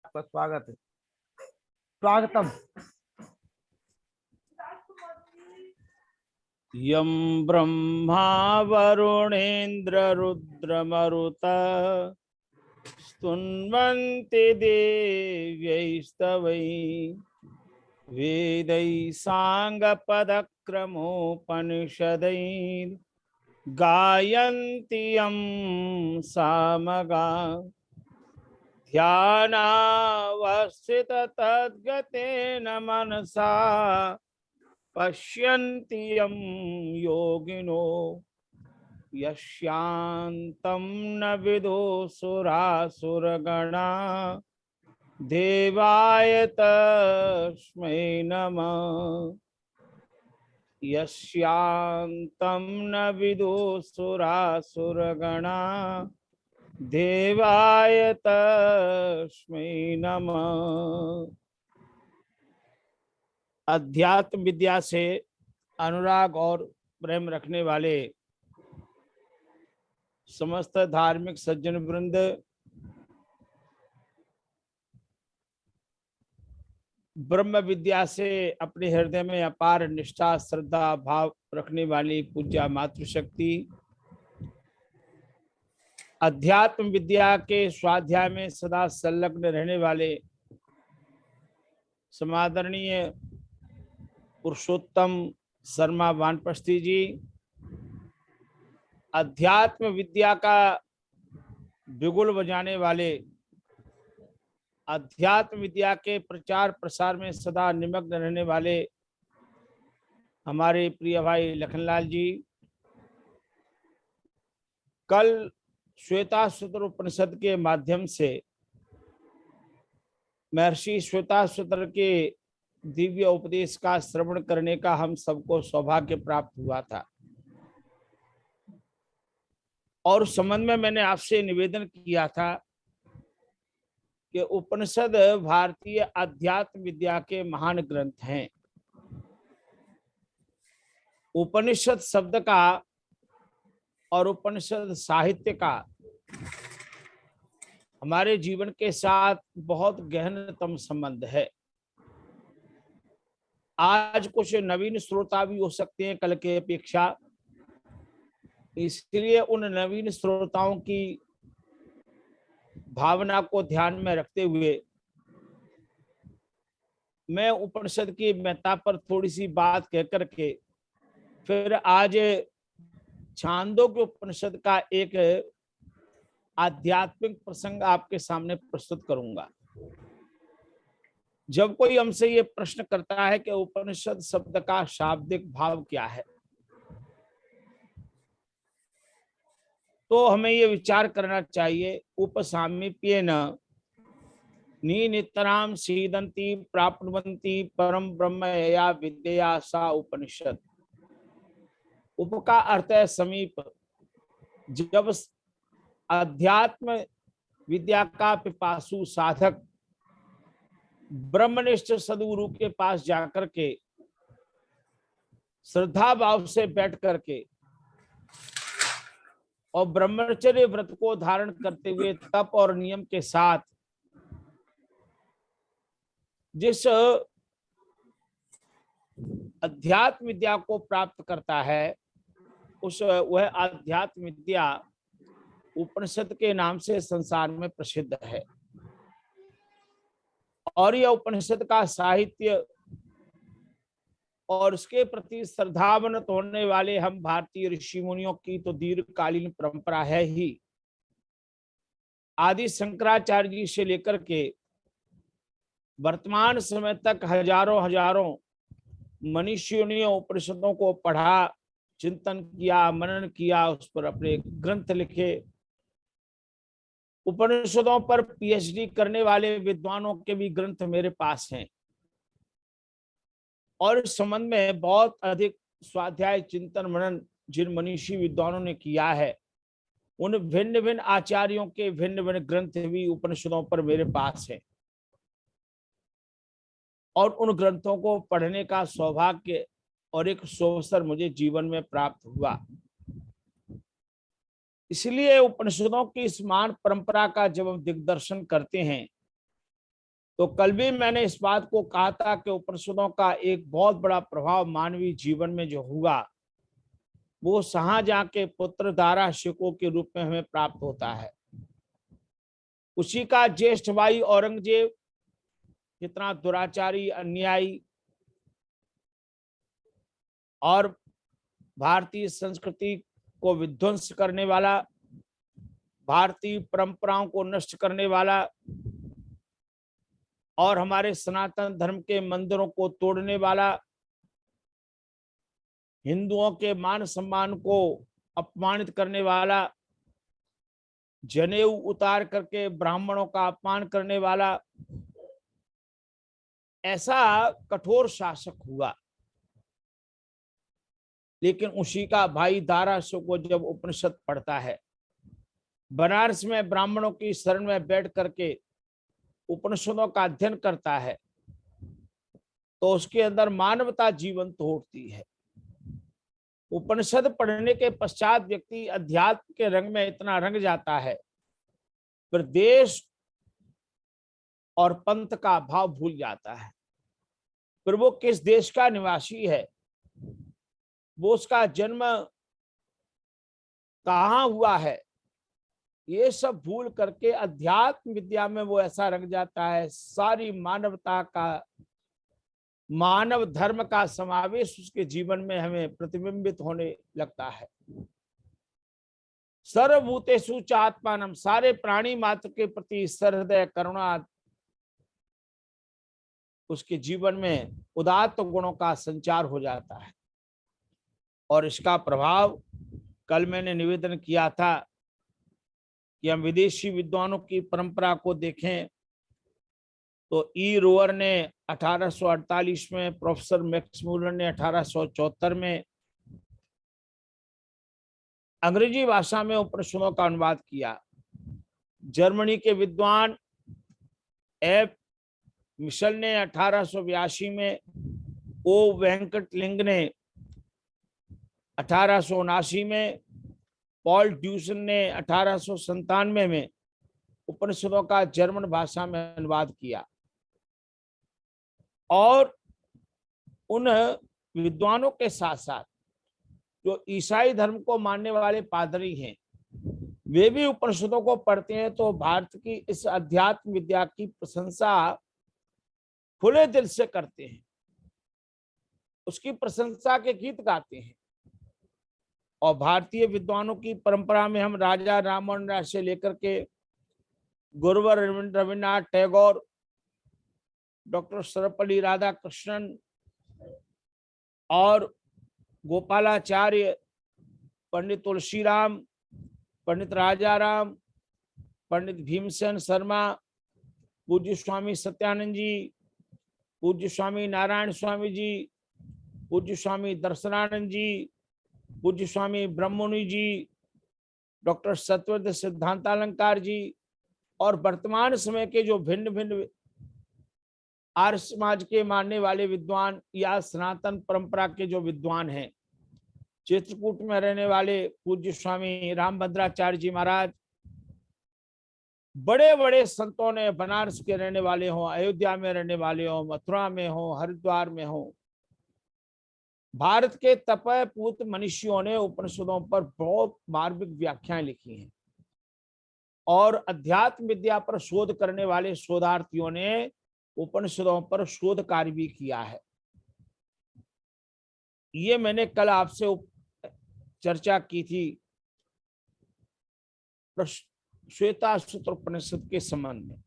आपका स्वागत है, स्वागतम। यं ब्रह्मा वरुणेन्द्र रुद्रमरुत स्तुन्वन्ति देव्यैस्तवै वेदैः साङ्गपदक्रमोपनिषदैः गायन्ति यं सामगा ध्यानावस्थिततद्गतेन मनसा पश्यन्ति यं योगिनो यस्यान्तं न विदुसुरासुरगणा देवाय तस्मै नमः। यस्यान्तं न विदुसुरासुरगणा देवाय तस्मै नमः। अध्यात्म विद्या से अनुराग और प्रेम रखने वाले समस्त धार्मिक सज्जन वृंद, ब्रह्म विद्या से अपने हृदय में अपार निष्ठा श्रद्धा भाव रखने वाली पूज्या मातृशक्ति, अध्यात्म विद्या के स्वाध्याय में सदा संलग्न रहने वाले समादरणीय पुरुषोत्तम शर्मा वानप्रस्थी जी, अध्यात्म विद्या का बिगुल बजाने वाले, अध्यात्म विद्या के प्रचार प्रसार में सदा निमग्न रहने वाले हमारे प्रिय भाई लखनलाल जी, कल श्वेताश्वतर उपनिषद के माध्यम से महर्षि श्वेताश्वतर के दिव्य उपदेश का श्रवण करने का हम सबको सौभाग्य प्राप्त हुआ था। और उस संबंध में मैंने आपसे निवेदन किया था कि उपनिषद भारतीय अध्यात्म विद्या के महान ग्रंथ हैं। उपनिषद शब्द का और उपनिषद साहित्य का हमारे जीवन के साथ बहुत गहनतम संबंध है। आज कुछ नवीन श्रोता भी हो सकते हैं कल के अपेक्षा, इसलिए उन नवीन श्रोताओं की भावना को ध्यान में रखते हुए मैं उपनिषद की महत्ता पर थोड़ी सी बात कह करके फिर आज छांदोग्य उपनिषद का एक आध्यात्मिक प्रसंग आपके सामने प्रस्तुत करूंगा। जब कोई हमसे ये प्रश्न करता है कि उपनिषद शब्द का शाब्दिक भाव क्या है, तो हमें ये विचार करना चाहिए, उपसामीप्येन नितराम सीदंती प्राप्नुवन्ति परम ब्रह्म या विद्या सा उपनिषद। उप का अर्थ है समीप। जब अध्यात्म विद्या का पिपासु साधक ब्रह्मनिष्ठ सदगुरु के पास जाकर के श्रद्धा भाव से बैठ करके और ब्रह्मचर्य व्रत को धारण करते हुए तप और नियम के साथ जिस अध्यात्म विद्या को प्राप्त करता है, वह अध्यात्म विद्या उपनिषद के नाम से संसार में प्रसिद्ध है। और यह उपनिषद का साहित्य और उसके प्रति श्रद्धावनत होने वाले हम भारतीय ऋषि मुनियों की तो दीर्घकालीन परंपरा है ही। आदि शंकराचार्य जी से लेकर के वर्तमान समय तक हजारों मनीषियों ने उपनिषदों को पढ़ा, चिंतन किया, मनन किया, उस पर अपने ग्रंथ लिखे। उपनिषदों पर पीएचडी करने वाले विद्वानों के भी ग्रंथ मेरे पास हैं और इस संबंध में बहुत अधिक स्वाध्याय चिंतन मनन जिन मनीषी विद्वानों ने किया है, उन भिन्न भिन्न आचार्यों के भिन्न भिन्न ग्रंथ भी उपनिषदों पर मेरे पास है और उन ग्रंथों को पढ़ने का सौभाग्य और एक सुअवसर मुझे जीवन में प्राप्त हुआ। इसलिए उपनिषदों की इस महान परंपरा का जब हम दिग्दर्शन करते हैं तो कल भी मैंने इस बात को कहा था कि उपनिषदों का एक बहुत बड़ा प्रभाव मानवीय जीवन में जो हुआ वो शाहजहां के पुत्र दारा शिकोह के रूप में हमें प्राप्त होता है। उसी का ज्येष्ठ भाई औरंगजेब कितना दुराचारी, अन्यायी और भारतीय संस्कृति को विध्वंस करने वाला, भारतीय परंपराओं को नष्ट करने वाला और हमारे सनातन धर्म के मंदिरों को तोड़ने वाला, हिंदुओं के मान सम्मान को अपमानित करने वाला, जनेऊ उतार करके ब्राह्मणों का अपमान करने वाला, ऐसा कठोर शासक हुआ। लेकिन उसी का भाई दारा शिकोह जब उपनिषद पढ़ता है, बनारस में ब्राह्मणों की शरण में बैठ करके उपनिषदों का अध्ययन करता है, तो उसके अंदर मानवता जीवंत होती है। उपनिषद पढ़ने के पश्चात व्यक्ति अध्यात्म के रंग में इतना रंग जाता है, फिर देश और पंथ का भाव भूल जाता है। फिर वो किस देश का निवासी है, वो उसका जन्म कहाँ हुआ है, ये सब भूल करके अध्यात्म विद्या में वो ऐसा रंग जाता है। सारी मानवता का, मानव धर्म का समावेश उसके जीवन में हमें प्रतिबिंबित होने लगता है। सर्वभूतेषु च आत्मानम, सारे प्राणी मात्र के प्रति सहृदय करुणा उसके जीवन में उदात्त गुणों का संचार हो जाता है। और इसका प्रभाव कल मैंने निवेदन किया था कि हम विदेशी विद्वानों की परंपरा को देखें तो ई रोअर ने 1848 में, प्रोफेसर मैक्समूलर ने 1874 में अंग्रेजी भाषा में उपनिषदों का अनुवाद किया। जर्मनी के विद्वान एफ मिशल ने 1882 में, ओ वेंकटलिंग ने 1879 में, पॉल ड्यूसन ने 1897 में उपनिषदों का जर्मन भाषा में अनुवाद किया। और उन विद्वानों के साथ साथ जो ईसाई धर्म को मानने वाले पादरी हैं, वे भी उपनिषदों को पढ़ते हैं, तो भारत की इस अध्यात्म विद्या की प्रशंसा खुले दिल से करते हैं, उसकी प्रशंसा के गीत गाते हैं। और भारतीय विद्वानों की परंपरा में हम राजा राममोहन राय से लेकर के गुरुवर रविन्द्रनाथ टैगोर, डॉक्टर सर्वपल्ली राधाकृष्णन और गोपालाचार्य, पंडित तुलसीराम, पंडित राजाराम, पंडित भीमसेन शर्मा, पूज्य स्वामी सत्यानंद जी, पूज्य स्वामी नारायण स्वामी जी, पूज्य स्वामी दर्शनानंद जी, पूज्य स्वामी ब्रह्ममुनि जी, डॉक्टर सत्यव्रत सिद्धांतालंकार जी, और वर्तमान समय के जो भिन्न भिन्न आर्य समाज के मानने वाले विद्वान या सनातन परंपरा के जो विद्वान हैं, चित्रकूट में रहने वाले पूज्य स्वामी रामभद्राचार्य जी महाराज, बड़े बड़े संतों ने, बनारस के रहने वाले हों, अयोध्या में रहने वाले हों, मथुरा में हों, हरिद्वार में हों, भारत के तपयपूत मनीषियों ने उपनिषदों पर बहुत मार्मिक व्याख्याएं लिखी हैं। और अध्यात्म विद्या पर शोध करने वाले शोधार्थियों ने उपनिषदों पर शोध कार्य भी किया है। ये मैंने कल आपसे चर्चा की थी श्वेता सूत्र उपनिषद के संबंध में।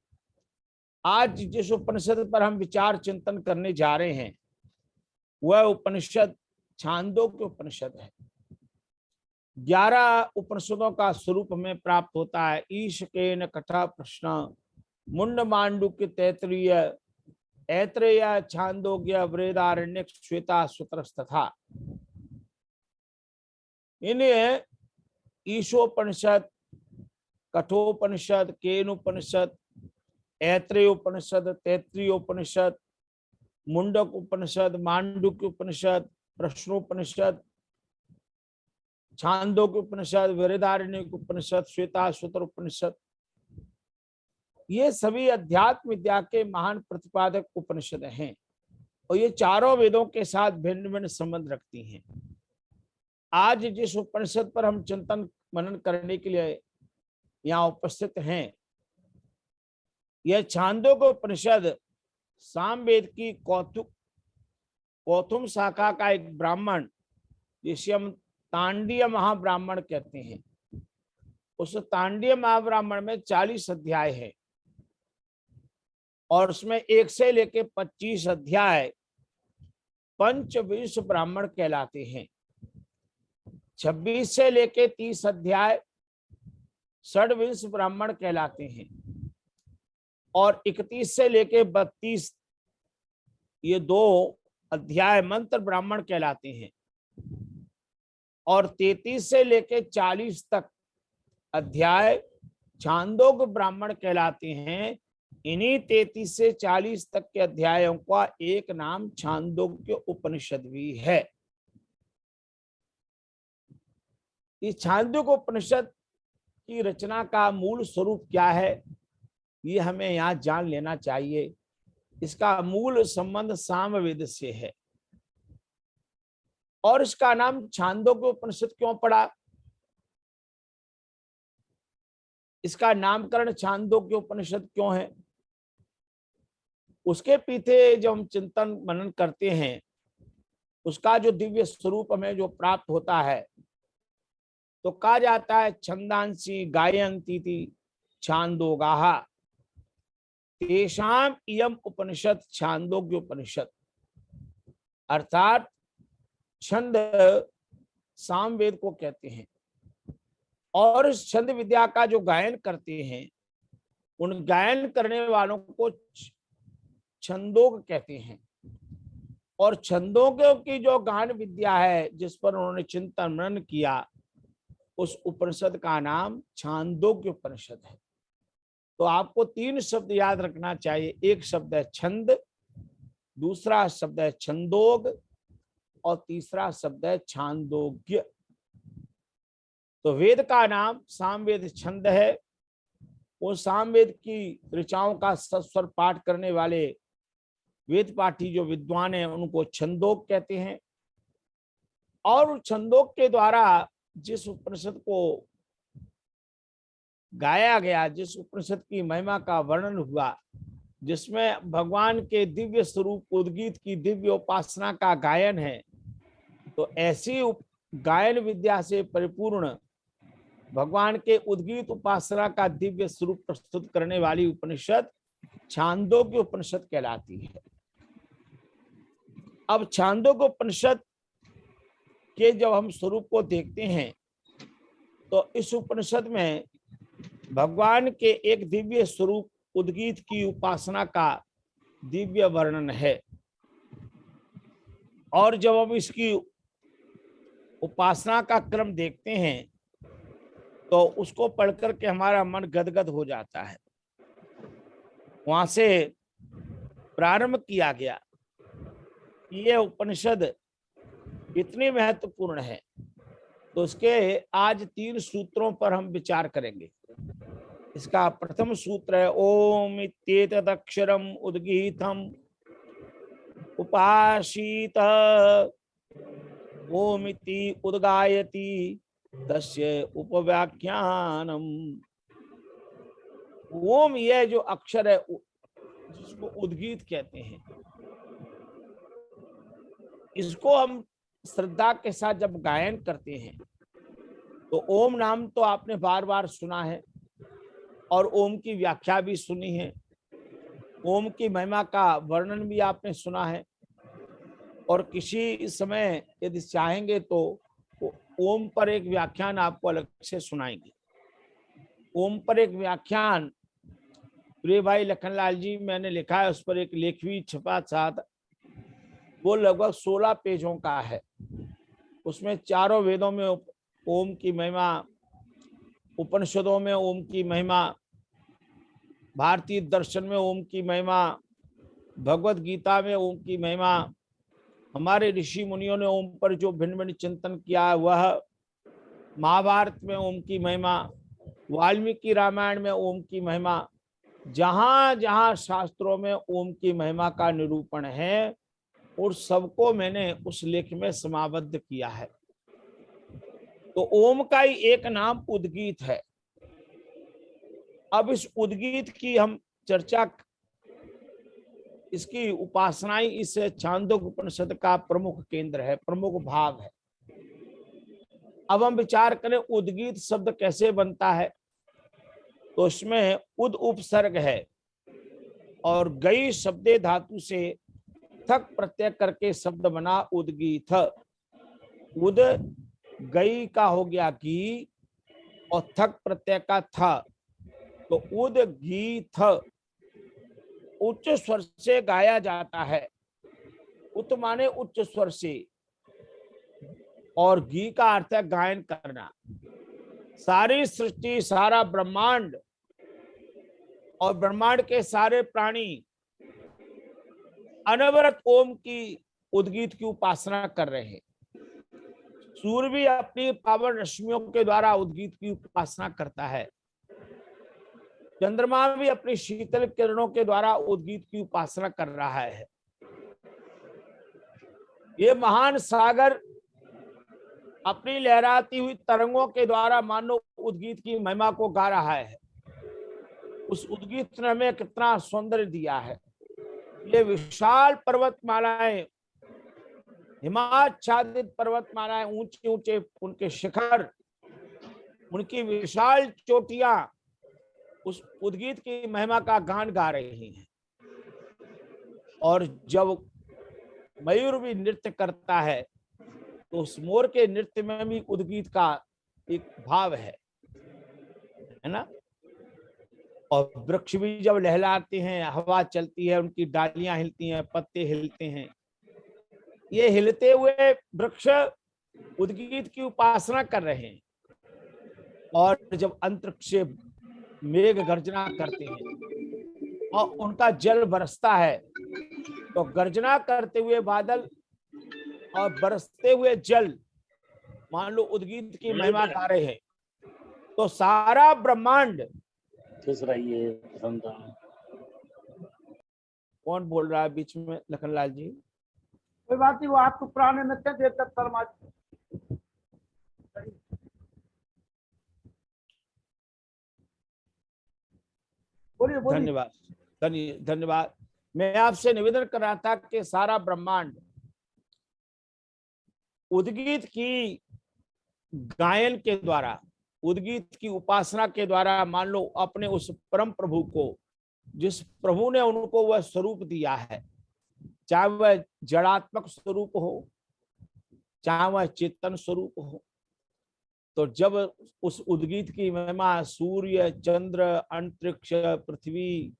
आज जिस उपनिषद पर हम विचार चिंतन करने जा रहे हैं वह उपनिषद छांदोग्य उपनिषद है। 11 उपनिषदों का स्वरूप हमें प्राप्त होता है। ईश केन कथा प्रश्न, मुंड मांडुक्य, तैतरीय, ऐत्रेय, छांदोग्य, वृहदारण्यक, श्वेता सूत्र तथा। इन्हें ईशोपनिषद, कठोपनिषद, केनोपनिषद, ऐत्रेयोपनिषद, तैत्रीयोपनिषद, मुंडक उपनिषद, मांडुक्य उपनिषद, प्रश्नोपनिषद, छांदोग्य उपनिषद, वृहदारण्यक उपनिषद, श्वेता सूत्र उपनिषद, ये सभी अध्यात्म विद्या के महान प्रतिपादक उपनिषद हैं और ये चारों वेदों के साथ भिन्न भिन्न संबंध रखती हैं। आज जिस उपनिषद पर हम चिंतन मनन करने के लिए यहाँ उपस्थित हैं, यह छांदोग्य उपनिषद सामवेद की कौथुम शाखा का एक ब्राह्मण, जिसे हम तांडीय महाब्राह्मण कहते हैं, उस तांडीय महाब्राह्मण में 40 अध्याय है और उसमें 1 से लेके 25 अध्याय पंचविंश ब्राह्मण कहलाते हैं। 26 से लेके 30 अध्याय षड्विंश ब्राह्मण कहलाते हैं और 31 से लेके 32 ये 2 अध्याय मंत्र ब्राह्मण कहलाते हैं और 33 से लेके 40 तक अध्याय छांदोग्य ब्राह्मण कहलाते हैं। इन्हीं 33 से 40 तक के अध्यायों का एक नाम छांदोग्य उपनिषद भी है। इस छांदोग्य उपनिषद की रचना का मूल स्वरूप क्या है, ये हमें यहाँ जान लेना चाहिए। इसका मूल संबंध सामवेद से है और इसका नाम छांदोग्य उपनिषद क्यों पड़ा, इसका नामकरण छांदोग्य उपनिषद क्यों है, उसके पीछे जब हम चिंतन मनन करते हैं, उसका जो दिव्य स्वरूप हमें जो प्राप्त होता है, तो कहा जाता है छंदांसी गायन्ति छांदोगाः तेषाम इयम उपनिषद छांदोग्य उपनिषद। अर्थात छंद सामवेद को कहते हैं और इस छंद विद्या का जो गायन करते हैं, उन गायन करने वालों को छंदोग कहते हैं और छंदों की जो गान विद्या है, जिस पर उन्होंने चिंतन मनन किया, उस उपनिषद का नाम छांदोग्य उपनिषद है। तो आपको 3 शब्द याद रखना चाहिए। एक शब्द है छंद, दूसरा शब्द है छंदोग और तीसरा शब्द है छांदोग्य। तो वेद का नाम सामवेद छंद है। वो सामवेद की ऋचाओं का सस्वर पाठ करने वाले वेद पाठी जो विद्वान हैं, उनको छंदोग कहते हैं। और छंदोग के द्वारा जिस उपनिषद को गाया गया, जिस उपनिषद की महिमा का वर्णन हुआ, जिसमें भगवान के दिव्य स्वरूप उद्गीत की दिव्य उपासना का गायन है, तो ऐसी गायन विद्या से परिपूर्ण भगवान के उद्गीत उपासना का दिव्य स्वरूप प्रस्तुत करने वाली उपनिषद छांदोग्य उपनिषद कहलाती है। अब छांदोग्य उपनिषद के जब हम स्वरूप को देखते हैं, तो इस उपनिषद में भगवान के एक दिव्य स्वरूप उद्गीत की उपासना का दिव्य वर्णन है। और जब हम इसकी उपासना का क्रम देखते हैं, तो उसको पढ़ करके हमारा मन गदगद हो जाता है। वहां से प्रारंभ किया गया। ये उपनिषद इतनी महत्वपूर्ण है, तो उसके आज 3 सूत्रों पर हम विचार करेंगे। इसका प्रथम सूत्र है ओम इत्येतदक्षरम उद्गीतम उपासीत ओम इति उद्गायति तस्य उपव्याख्यानम। ओम यह जो अक्षर है, जिसको उद्गीत कहते हैं, इसको हम श्रद्धा के साथ जब गायन करते हैं, तो ओम नाम तो आपने बार बार सुना है और ओम की व्याख्या भी सुनी है, ओम की महिमा का वर्णन भी आपने सुना है। और किसी समय यदि चाहेंगे तो ओम पर एक व्याख्यान आपको अलग से सुनाएंगे। ओम पर एक व्याख्यान प्रिय भाई लखनलाल जी मैंने लिखा है, उस पर एक लेख भी छपा साथ, वो लगभग 16 पेजों का है। उसमें चारों वेदों में ओम की महिमा, उपनिषदों में ओम की महिमा, भारतीय दर्शन में ओम की महिमा, भगवत गीता में ओम की महिमा, हमारे ऋषि मुनियों ने ओम पर जो भिन्न भिन्न चिंतन किया है वह, महाभारत में ओम की महिमा, वाल्मीकि रामायण में ओम की महिमा, जहां जहां शास्त्रों में ओम की महिमा का निरूपण है और सबको मैंने उस लेख में समाबद्ध किया है। तो ओम का ही एक नाम उद्गीत है। अब इस उद्गीत की हम चर्चा, इसकी उपासनाएं इस छांदोग्य उपनिषद का प्रमुख केंद्र है, प्रमुख भाग है। अब हम विचार करें उद्गीत शब्द कैसे बनता है, तो इसमें उद उपसर्ग है और गई शब्दे धातु से थक प्रत्यय करके शब्द बना उद्गीत। उद गई का हो गया गी और थक प्रत्यय का था, तो उद्गीत उच्च स्वर से गाया जाता है। उत माने उच्च स्वर से और गी का अर्थ है गायन करना। सारी सृष्टि, सारा ब्रह्मांड और ब्रह्मांड के सारे प्राणी अनवरत ओम की उद्गीत की उपासना कर रहे हैं। सूर्य भी अपनी पावन रश्मियों के द्वारा उद्गीत की उपासना करता है। चंद्रमा भी अपनी शीतल किरणों के द्वारा उद्गीत की उपासना कर रहा है। ये महान सागर अपनी लहराती हुई तरंगों के द्वारा मानो उद्गीत की महिमा को गा रहा है। उस उद्गीत ने हमें कितना सौंदर्य दिया है। ये विशाल पर्वतमालाएं, हिमाच्छादित पर्वतमालाएं, ऊंचे ऊंचे उनके शिखर, उनकी विशाल चोटियां उस उद्गीत की महिमा का गान गा रही हैं। और जब मयूर भी नृत्य करता है तो उस मोर के नृत्य में भी उद्गीत का एक भाव है ना। और वृक्ष भी जब लहलाते हैं, हवा चलती है, उनकी डालियां हिलती हैं, पत्ते हिलते हैं, ये हिलते हुए वृक्ष उद्गीत की उपासना कर रहे हैं। और जब अंतरिक्ष से मेघ गर्जना करते हैं और उनका जल बरसता है, तो गर्जना करते हुए बादल और बरसते हुए जल मान लो उद्गीत की महिमा गा रहे हैं। तो सारा ब्रह्मांड, कौन बोल रहा है बीच में? लखनलाल जी। कोई बात नहीं, वो आपको पुराने में देर तक फरमा। बोलिए बोलिए। धन्यवाद धन्यवाद। मैं आपसे निवेदन कर रहा था कि सारा ब्रह्मांड उद्गीत की गायन के द्वारा, उद्गीत की उपासना के द्वारा मान लो अपने उस परम प्रभु को, जिस प्रभु ने उनको वह स्वरूप दिया है, चाहे वह जड़ात्मक स्वरूप हो चाहे वह चेतन स्वरूप हो, तो जब उस उद्गीत की महिमा सूर्य, चंद्र, अंतरिक्ष, पृथ्वी,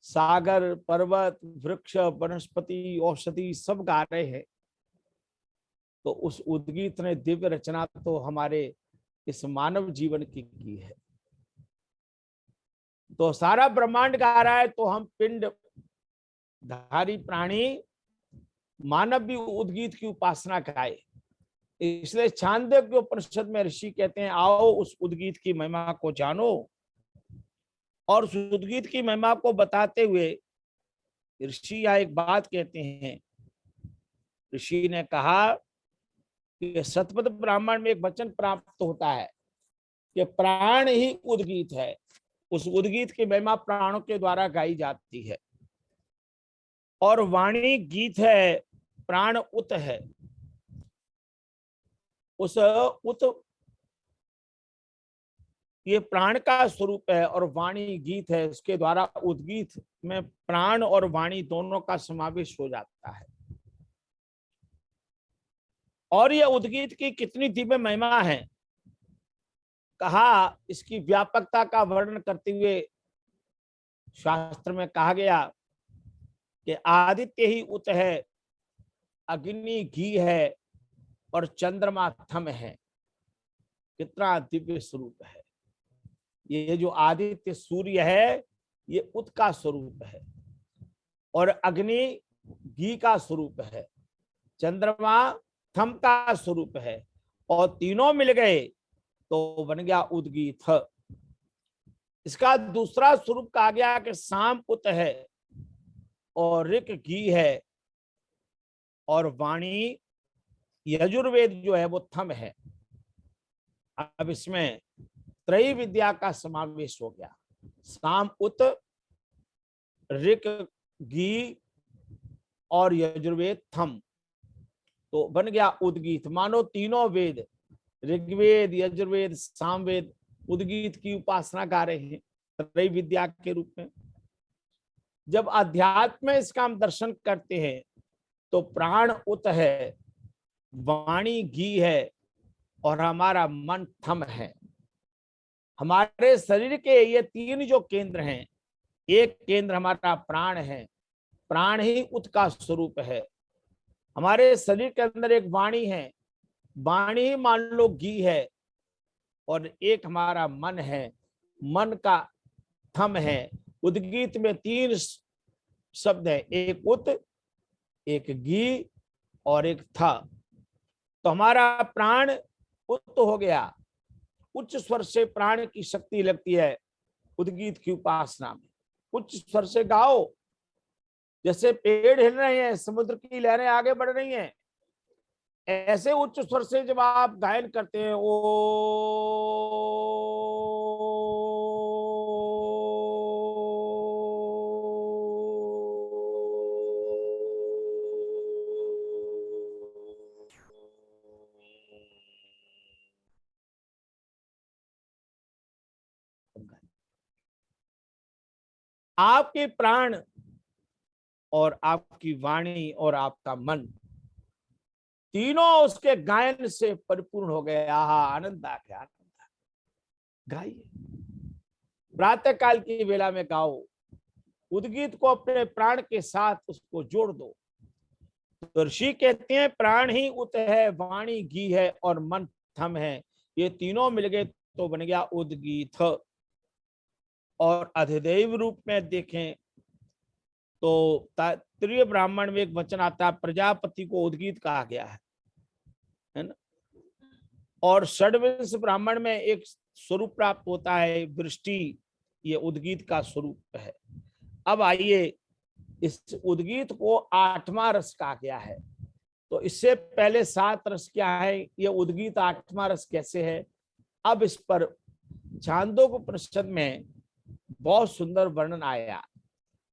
सागर, पर्वत, वृक्ष, वनस्पति, औषधि सब गा रहे हैं, तो उस उद्गीत ने दिव्य रचना तो हमारे इस मानव जीवन की है। तो सारा ब्रह्मांड गा रहा है, तो हम पिंड धारी प्राणी मानव भी उद्गीत की उपासना गाए। इसलिए छांदोग्य उपनिषद में ऋषि कहते हैं, आओ उस उद्गीत की महिमा को जानो। और उस उद्गीत की महिमा को बताते हुए ऋषि यहाँ एक बात कहते हैं। ऋषि ने कहा कि शतपथ ब्राह्मण में एक वचन प्राप्त होता है कि प्राण ही उद्गीत है। उस उद्गीत की महिमा प्राणों के द्वारा गाई जाती है। और वाणी गीत है, प्राण उत है। उस उत ये प्राण का स्वरूप है और वाणी गीत है। उसके द्वारा उद्गीत में प्राण और वाणी दोनों का समावेश हो जाता है। और यह उद्गीत की कितनी दिव्य महिमा है, कहा इसकी व्यापकता का वर्णन करते हुए शास्त्र में कहा गया कि आदित्य ही उत है, अग्नि घी है और चंद्रमा थम है। कितना दिव्य स्वरूप है। ये जो आदित्य सूर्य है ये उत का स्वरूप है और अग्नि घी का स्वरूप है, चंद्रमा थम का स्वरूप है, और तीनों मिल गए तो बन गया उद्गीत। इसका दूसरा स्वरूप कहा गया कि साम उत है और ऋक घी है और वाणी यजुर्वेद जो है वो थम है। अब इसमें त्रय विद्या का समावेश हो गया, साम उत, ऋक घी और यजुर्वेद थम, तो बन गया उद्गीत। मानो तीनों वेद, ऋग्वेद, यजुर्वेद, सामवेद उद्गीत की उपासना गा रहे हैं त्रय विद्या के रूप में। जब अध्यात्म में इसका हम दर्शन करते हैं तो प्राण उत है, वाणी घी है और हमारा मन थम है। हमारे शरीर के ये तीन जो केंद्र हैं, एक केंद्र हमारा प्राण है, प्राण ही उत का स्वरूप है। हमारे शरीर के अंदर एक वाणी है, वाणी ही मान लो घी है, और एक हमारा मन है, मन का थम है। उद्गीत में तीन शब्द है, एक उत, एक घी और एक था। तो हमारा प्राण उत हो गया, उच्च स्वर से प्राण की शक्ति लगती है उद्गीत की उपासना में। उच्च स्वर से गाओ, जैसे पेड़ हिल रहे हैं, समुद्र की लहरें आगे बढ़ रही हैं, ऐसे उच्च स्वर से जब आप गायन करते हैं, ओ आपके प्राण और आपकी वाणी और आपका मन तीनों उसके गायन से परिपूर्ण हो गए। आहा, आनंद आ गया, आनंद आ गया। गाइए, प्रातः काल की वेला में गाओ, उद्गीत को अपने प्राण के साथ उसको जोड़ दो। तो ऋषि कहते हैं प्राण ही उत है, वाणी घी है और मन थम है। ये तीनों मिल गए तो बन गया उद्गीत। और अधिदेव रूप में देखें तो तैत्तिरीय ब्राह्मण में एक वचन आता है, प्रजापति को उद्गीत कहा गया है ना। और षड्विंश ब्राह्मण में एक स्वरूप प्राप्त होता है वृष्टि, ये उद्गीत का स्वरूप है। अब आइए, इस उद्गीत को 8वां रस कहा गया है। तो इससे पहले 7 रस क्या है, ये उद्गीत 8वां रस कैसे है? अब इस पर छांदोग्योपनिषद में बहुत सुंदर वर्णन आया।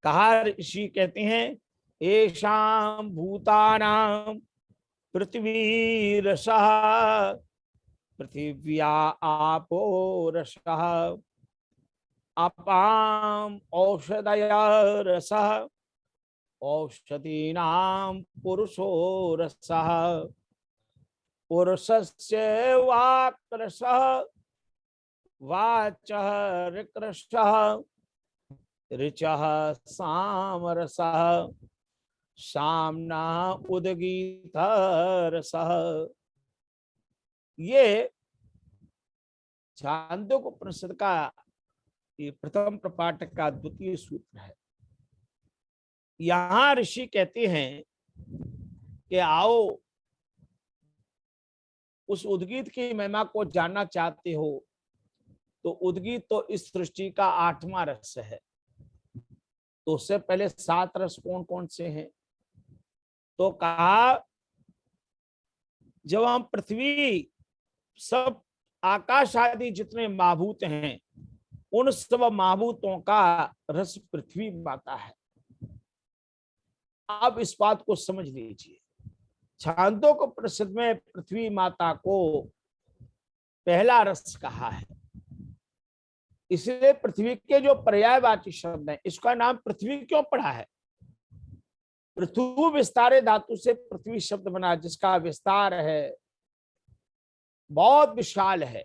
कहा, ऋषि कहते हैं, येषां भूतानां पृथ्वी रसः, पृथिव्या आपो रसः, अपाम औषधय रसः, औषधीनां पुरुषो रसः, पुरुषस्य वाक् रसः, वाचः ऋक्रसः, ऋचः सामरसः, सामना उद्गीत रसः। ये छांदोग्योपनिषद का ये प्रथम प्रपाठक का द्वितीय सूत्र है। यहां ऋषि कहते हैं कि आओ, उस उद्गीत की महिमा को जानना चाहते हो तो उद्गीत तो इस सृष्टि का 8वां रस है। तो उससे पहले 7 रस कौन कौन से हैं? तो कहा, जब हम पृथ्वी, सब आकाश आदि जितने महाभूत हैं, उन सब महाभूतों का रस पृथ्वी माता है। आप इस बात को समझ लीजिए, छांदोग्योपनिषद में पृथ्वी माता को पहला रस कहा है। इसलिए पृथ्वी के जो पर्यायवाची शब्द है, इसका नाम पृथ्वी क्यों पड़ा है? पृथु विस्तारे धातु से पृथ्वी शब्द बना, जिसका विस्तार है, बहुत विशाल है,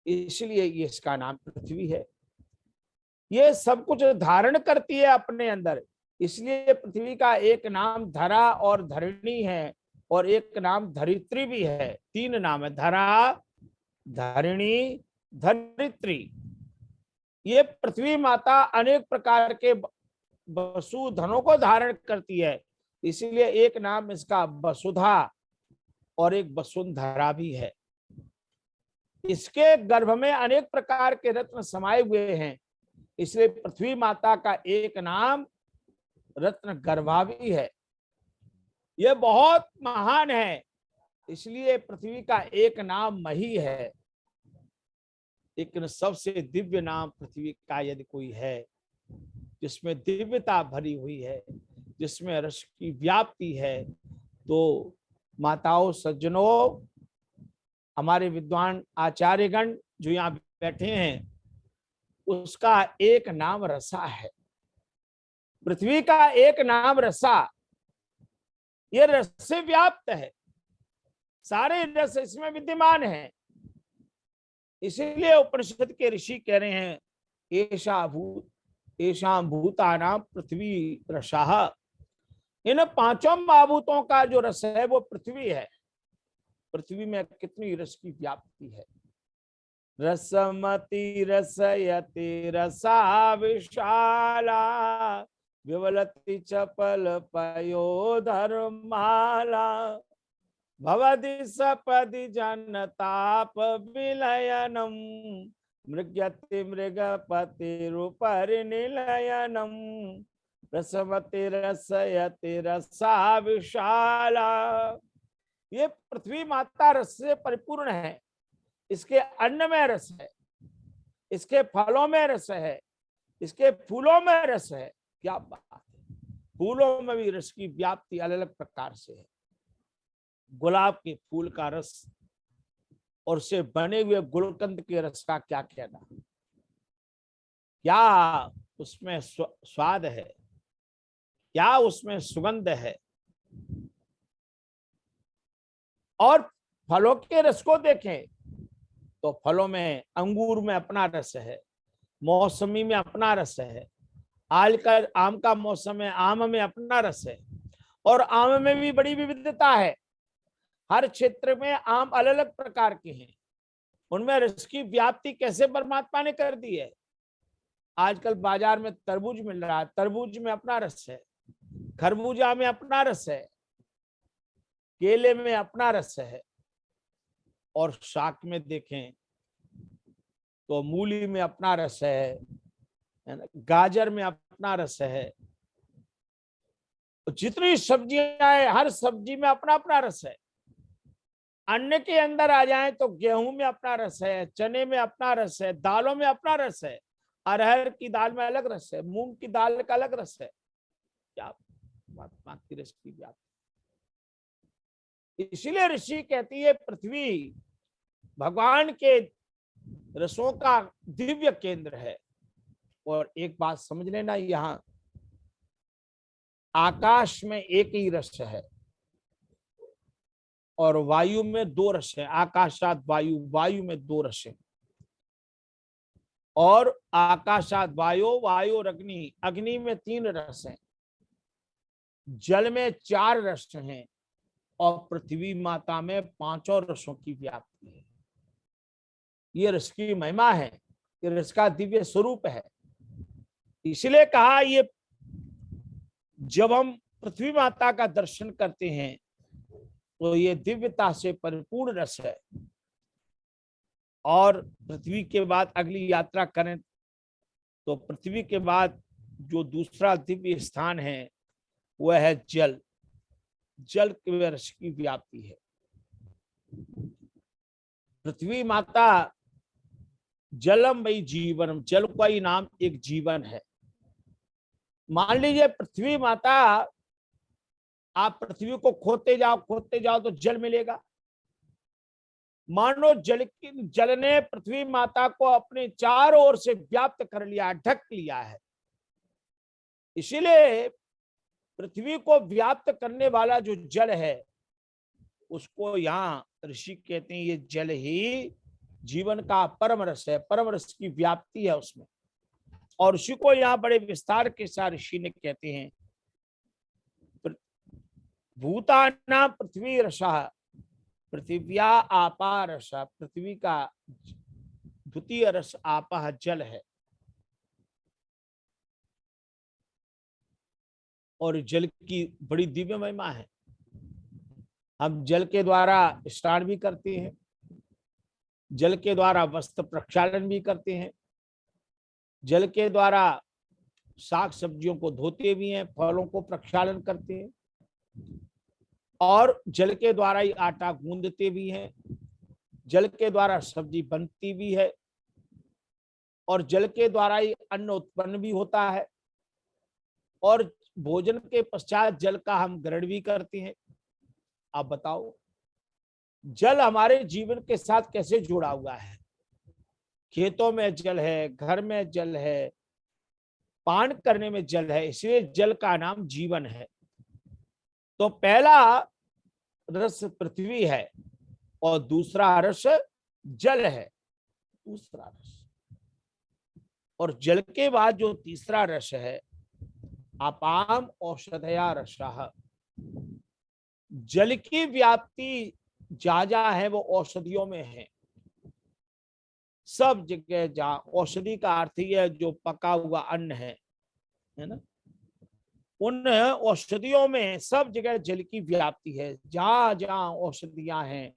इसलिए ये इसका नाम पृथ्वी है। ये सब कुछ धारण करती है अपने अंदर, इसलिए पृथ्वी का एक नाम धरा और धरणी है, और एक नाम धरित्री भी है। 3 नाम है, धरा, धरणी, धरित्री। ये पृथ्वी माता अनेक प्रकार के वसुधनों को धारण करती है, इसलिए एक नाम इसका वसुधा और एक वसुंधरा भी है। इसके गर्भ में अनेक प्रकार के रत्न समाये हुए हैं, इसलिए पृथ्वी माता का एक नाम रत्न गर्भा भी है। यह बहुत महान है, इसलिए पृथ्वी का एक नाम मही है। लेकिन सबसे दिव्य नाम पृथ्वी का यदि कोई है, जिसमें दिव्यता भरी हुई है, जिसमें रस की व्याप्ति है, तो माताओं, सज्जनों, हमारे विद्वान आचार्यगण जो यहाँ बैठे हैं, उसका एक नाम रसा है। पृथ्वी का एक नाम रसा, ये रस से व्याप्त है, सारे रस इसमें विद्यमान है। इसीलिए उपनिषद के ऋषि कह रहे हैं, एषा भूतानां पृथ्वी रसाः। इन पांचों महाभूतों का जो रस है वो पृथ्वी है। पृथ्वी में कितनी रस की व्याप्ति है। रसमती रसयति रसा विशाला, विवलति चपल पयोधर्माला, भवति सपदि जनताप विलयनम, मृग्यति मृगपतिरुपरिनिलयनम, रसमति रसयति रसा विशाला। ये पृथ्वी माता रस से परिपूर्ण है। इसके अन्न में रस है, इसके फलों में रस है, इसके फूलों में रस है। क्या बात है। फूलों में भी रस की व्याप्ति अलग अलग प्रकार से है। गुलाब के फूल का रस और उससे बने हुए गुलकंद के रस का क्या कहना। क्या उसमें स्वाद है, क्या उसमें सुगंध है। और फलों के रस को देखें तो फलों में अंगूर में अपना रस है, मौसमी में अपना रस है, आम का मौसम है, आम में अपना रस है। और आम में भी बड़ी विविधता है। हर क्षेत्र में आम अलग अलग प्रकार के हैं, उनमें रस की व्याप्ति कैसे परमात्मा ने कर दी है। आजकल बाजार में तरबूज मिल रहा है, तरबूज में अपना रस है, खरबूजा में अपना रस है, केले में अपना रस है। और शाक में देखें तो मूली में अपना रस है, गाजर में अपना रस है। जितनी सब्जियां हैं, हर सब्जी में अपना अपना रस है। अन्न के अंदर आ जाएं तो गेहूं में अपना रस है, चने में अपना रस है, दालों में अपना रस है। अरहर की दाल में अलग रस है, मूंग की दाल का अलग रस है। क्या परमात्मा की रस की व्याप्ति। इसीलिए ऋषि कहती है पृथ्वी भगवान के रसों का दिव्य केंद्र है। और एक बात समझ लेना, यहां आकाश में एक ही रस है और वायु में दो रस है। आकाशात वायु, वायु में दो रस है। और आकाशात वायु, वायु और अग्नि, अग्नि में तीन रस हैं। जल में चार रस हैं और पृथ्वी माता में पांचों रसों की व्याप्ति है। ये रस की महिमा है, ये रस का दिव्य स्वरूप है। इसलिए कहा, ये जब हम पृथ्वी माता का दर्शन करते हैं तो ये दिव्यता से परिपूर्ण रस है। और पृथ्वी के बाद अगली यात्रा करें तो पृथ्वी के बाद जो दूसरा दिव्य स्थान है वह है जल। जल के रस की व्याप्ति है। पृथ्वी माता जलम वही जीवनम, जल का ही नाम एक जीवन है। मान लीजिए पृथ्वी माता, आप पृथ्वी को खोदते जाओ तो जल मिलेगा। मानो जल ने पृथ्वी माता को अपने चारों ओर से व्याप्त कर लिया, ढक लिया है। इसीलिए पृथ्वी को व्याप्त करने वाला जो जल है उसको यहाँ ऋषि कहते हैं, ये जल ही जीवन का परम रस है, परम रस की व्याप्ति है उसमें। और ऋषि को यहाँ बड़े विस्तार के साथ ऋषि ने कहते हैं, भूतानां पृथ्वी रसः, पृथिव्या आपा रस। पृथ्वी का द्वितीय रस आपा जल है। और जल की बड़ी दिव्य महिमा है। हम जल के द्वारा स्नान भी करते हैं, जल के द्वारा वस्त्र प्रक्षालन भी करते हैं, जल के द्वारा साग सब्जियों को धोते भी हैं, फलों को प्रक्षालन करते हैं, और जल के द्वारा ही आटा गूंदते भी हैं, जल के द्वारा सब्जी बनती भी है, और जल के द्वारा ही अन्न उत्पन्न भी होता है, और भोजन के पश्चात जल का हम ग्रहण भी करते हैं। आप बताओ, जल हमारे जीवन के साथ कैसे जुड़ा हुआ है? खेतों में जल है, घर में जल है, पान करने में जल है, इसलिए जल का नाम जीवन है। तो पहला रस पृथ्वी है और दूसरा रस जल है, दूसरा रस। और जल के बाद जो तीसरा रस है, अपाम औषधया रसः। जल की व्याप्ति जहाँ है वो औषधियों में है। सब जगह जहाँ, औषधि का अर्थ ही है जो पका हुआ अन्न है ना, उन औषधियों में सब जगह जल की व्याप्ति है। जहाँ जहाँ औषधियां हैं,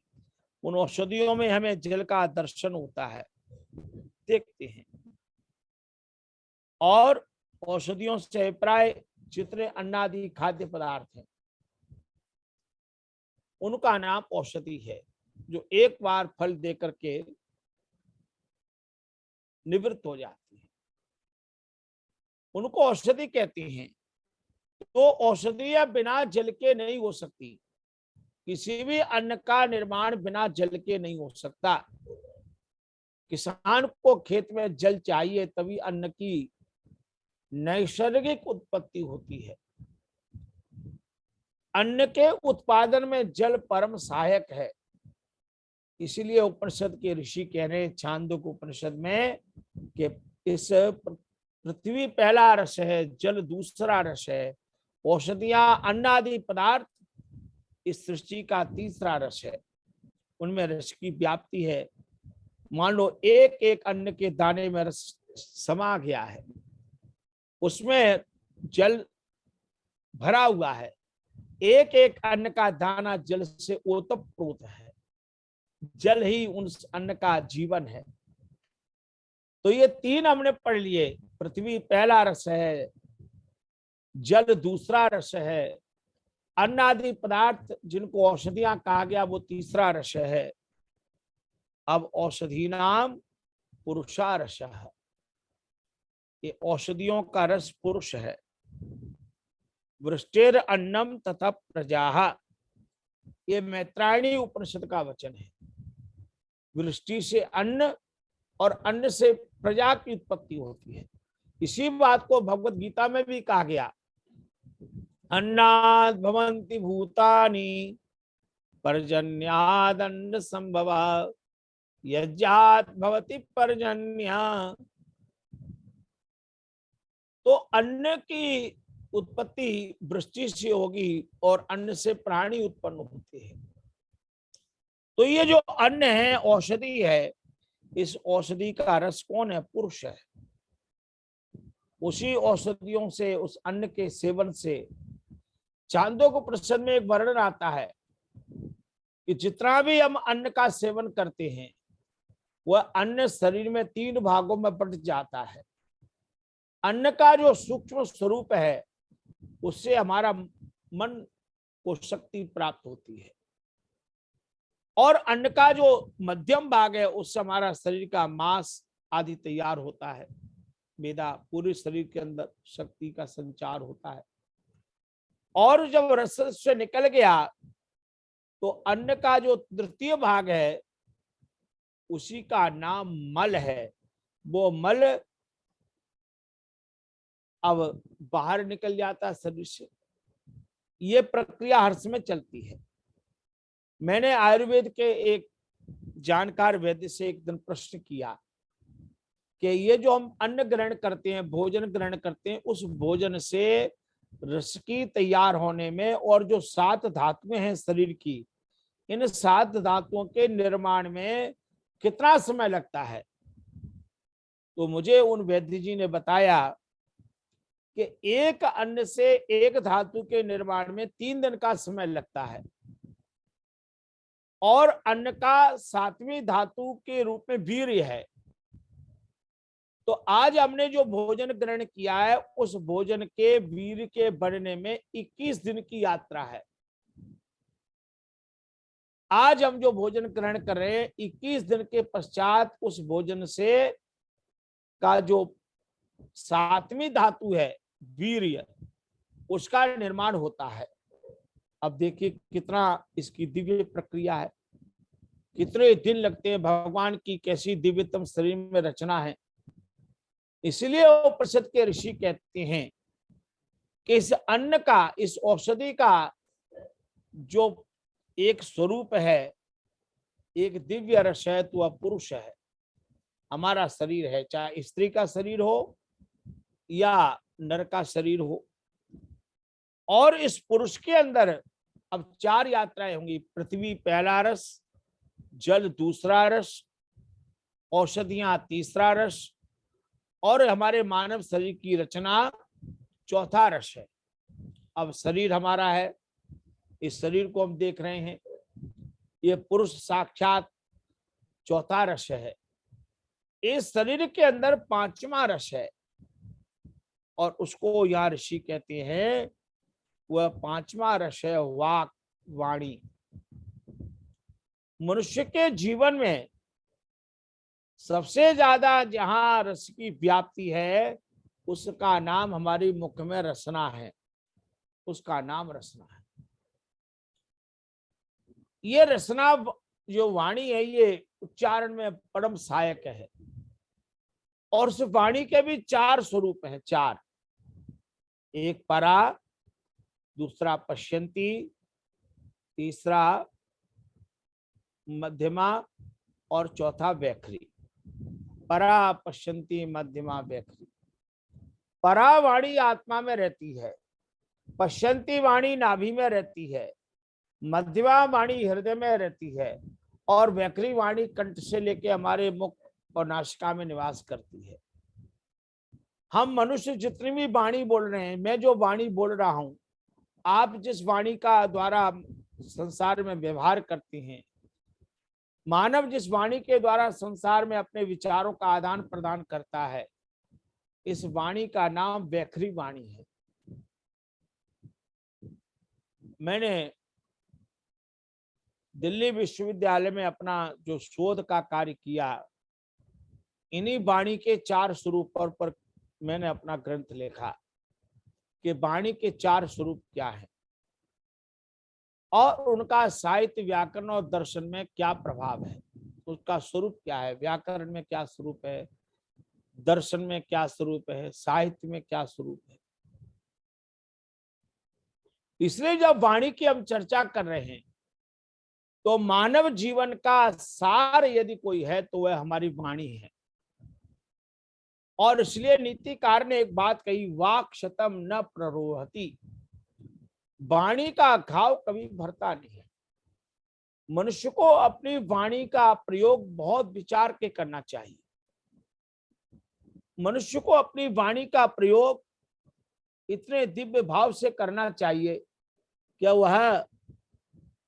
उन औषधियों में हमें जल का दर्शन होता है, देखते हैं। और औषधियों से प्राय जितने अन्नादि खाद्य पदार्थ हैं, उनका नाम औषधि है, जो एक बार फल दे करके निवृत्त हो जाती है, उनको औषधि कहते हैं। तो औषधियां बिना जल के नहीं हो सकती। किसी भी अन्न का निर्माण बिना जल के नहीं हो सकता। किसान को खेत में जल चाहिए, तभी अन्न की नैसर्गिक उत्पत्ति होती है। अन्न के उत्पादन में जल परम सहायक है। इसीलिए उपनिषद के ऋषि कह रहे हैं छांदोग्य उपनिषद में कि इस पृथ्वी पहला रस है, जल दूसरा रस है, औषधियां अन्नादि पदार्थ इस सृष्टि का तीसरा रस है। उनमें रस की व्याप्ति है। मान लो एक एक अन्न के दाने में रस समा गया है, उसमें जल भरा हुआ है। एक एक अन्न का दाना जल से ओतप्रोत है। जल ही उन अन्न का जीवन है। तो ये तीन हमने पढ़ लिए। पृथ्वी पहला रस है, जल दूसरा रस है, अन्न आदि पदार्थ जिनको औषधियां कहा गया वो तीसरा रस है। अब औषधि नाम पुरुषा रस है। ये औषधियों का रस पुरुष है। वृष्टेर अन्नम तथा प्रजाः, ये मैत्रायणी उपनिषद का वचन है। वृष्टि से अन्न और अन्न से प्रजा की उत्पत्ति होती है। इसी बात को भगवत गीता में भी कहा गया, अन्नाद् भवन्ति भूतानि पर्जन्यादन्न संभवा यज्ञात् भवति पर्जन्यः। तो अन्न की उत्पत्ति वृष्टि से होगी और अन्न से प्राणी उत्पन्न होते हैं। तो ये जो अन्न है, औषधि है, इस औषधि का रस कौन है? पुरुष है। उसी औषधियों से, उस अन्न के सेवन से छांदोग्य उपनिषद में एक वर्णन आता है कि जितना भी हम अन्न का सेवन करते हैं, वह अन्न शरीर में तीन भागों में बंट जाता है। अन्न का जो सूक्ष्म स्वरूप है, उससे हमारा मन को शक्ति प्राप्त होती है, और अन्न का जो मध्यम भाग है, उससे हमारा शरीर का मांस आदि तैयार होता है। मेदा पूरे शरीर के अंदर शक्ति का संचार होता है। और जब रस से निकल गया तो अन्न का जो तृतीय भाग है, उसी का नाम मल है। वो मल अब बाहर निकल जाता है शरीर से। ये प्रक्रिया हर समय चलती है। मैंने आयुर्वेद के एक जानकार वैद्य से एक दिन प्रश्न किया कि ये जो हम अन्न ग्रहण करते हैं, भोजन ग्रहण करते हैं, उस भोजन से रस की तैयार होने में और जो 7 धातुएं हैं शरीर की, इन 7 धातुओं के निर्माण में कितना समय लगता है? तो मुझे उन वैद्य जी ने बताया कि एक अन्न से एक धातु के निर्माण में 3 दिन का समय लगता है। और अन्न का सातवीं धातु के रूप में वीर्य है। तो आज हमने जो भोजन ग्रहण किया है उस भोजन के वीर्य के बढ़ने में 21 दिन की यात्रा है। आज हम जो भोजन ग्रहण कर रहे हैं 21 दिन के पश्चात उस भोजन से का जो सातवीं धातु है वीर्य, उसका निर्माण होता है। अब देखिए कितना इसकी दिव्य प्रक्रिया है, कितने दिन लगते हैं, भगवान की कैसी दिव्यतम शरीर में रचना है। इसलिए उपनिषद के ऋषि कहते हैं कि इस अन्न का, इस औषधि का जो एक स्वरूप है, एक दिव्य रस है, तो वह पुरुष है, हमारा शरीर है, चाहे स्त्री का शरीर हो या नर का शरीर हो। और इस पुरुष के अंदर अब 4 यात्राएं होंगी। पृथ्वी पहला रस, जल दूसरा रस, औषधियां तीसरा रस, और हमारे मानव शरीर की रचना चौथा रस है। अब शरीर हमारा है, इस शरीर को हम देख रहे हैं, ये पुरुष साक्षात चौथा रस है। इस शरीर के अंदर 5वां रस है, और उसको यहाँ ऋषि कहते हैं वह 5वां रस है वाक, वाणी। मनुष्य के जीवन में सबसे ज्यादा जहां रस की व्याप्ति है उसका नाम हमारी मुख में रसना है, उसका नाम रसना है। ये रसना जो वाणी है ये उच्चारण में परम सहायक है। और उस वाणी के भी 4 स्वरूप हैं, 4। एक परा, दूसरा पश्यंती, तीसरा मध्यमा और चौथा वैखरी। परा, पश्यंती, मध्यमा, वैखरी। परा वाणी आत्मा में रहती है, पश्यंती वाणी नाभि में रहती है, मध्यमा वाणी हृदय में रहती है, और वैखरी वाणी कंठ से लेके हमारे मुख और नासिका में निवास करती है। हम मनुष्य जितनी भी वाणी बोल रहे हैं, मैं जो वाणी बोल रहा हूं, आप जिस वाणी का द्वारा संसार में व्यवहार करते हैं, मानव जिस वाणी के द्वारा संसार में अपने विचारों का आदान प्रदान करता है, इस वाणी का नाम वैखरी वाणी है। मैंने दिल्ली विश्वविद्यालय में अपना जो शोध का कार्य किया, इन्हीं वाणी के 4 स्वरूपों पर मैंने अपना ग्रंथ लिखा कि वाणी के 4 स्वरूप क्या है और उनका साहित्य, व्याकरण और दर्शन में क्या प्रभाव है, उसका स्वरूप क्या है, व्याकरण में क्या स्वरूप है, दर्शन में क्या स्वरूप है, साहित्य में क्या स्वरूप है। इसलिए जब वाणी की हम चर्चा कर रहे हैं तो मानव जीवन का सार यदि कोई है तो वह हमारी वाणी है। और इसलिए नीतिकार ने एक बात कही, वाक् शतम न प्ररोहति। वाणी का घाव कभी भरता नहीं है। मनुष्य को अपनी वाणी का प्रयोग बहुत विचार के करना चाहिए। मनुष्य को अपनी वाणी का प्रयोग इतने दिव्य भाव से करना चाहिए कि वह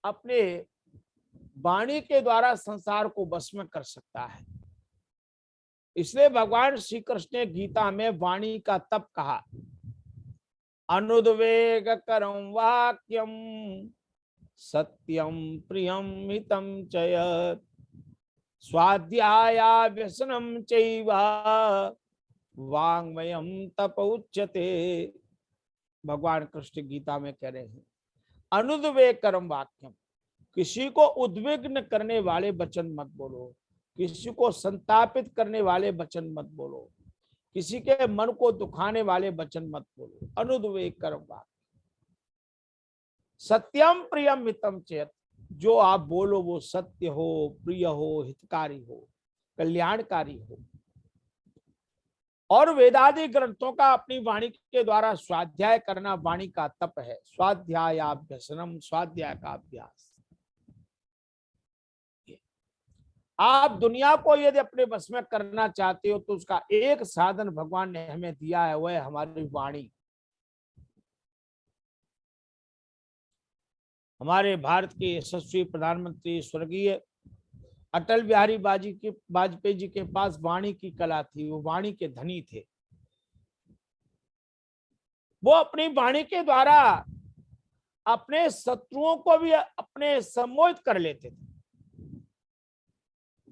अपने वाणी के द्वारा संसार को वश में कर सकता है। इसलिए भगवान श्री कृष्ण ने गीता में वाणी का तप कहा, अनुद्वेग करम वाक्यम सत्यम प्रियम हितम चयत स्वाध्यायाभ्यसनम चैव वाङ्मयम तप उच्यते। भगवान कृष्ण गीता में कह रहे हैं, अनुद्वेग करम वाक्यम, किसी को उद्विग्न करने वाले वचन मत बोलो, किसी को संतापित करने वाले वचन मत बोलो, किसी के मन को दुखाने वाले वचन मत बोलो। अनुद्वेग करम वाक्य, सत्यम प्रियम हितम चेत, जो आप बोलो वो सत्य हो, प्रिय हो, हितकारी हो, कल्याणकारी हो। और वेदादि ग्रंथों का अपनी वाणी के द्वारा स्वाध्याय करना वाणी का तप है। स्वाध्यायाभ्यसनम, स्वाध्याय का अभ्यास। आप दुनिया को यदि अपने बस में करना चाहते हो तो उसका एक साधन भगवान ने हमें दिया है, वह है हमारी वाणी। हमारे भारत के यशस्वी प्रधानमंत्री स्वर्गीय अटल बिहारी वाजपेयी जी के पास वाणी की कला थी, वो वाणी के धनी थे। वो अपनी वाणी के द्वारा अपने शत्रुओं को भी अपने सम्मोहित कर लेते थे।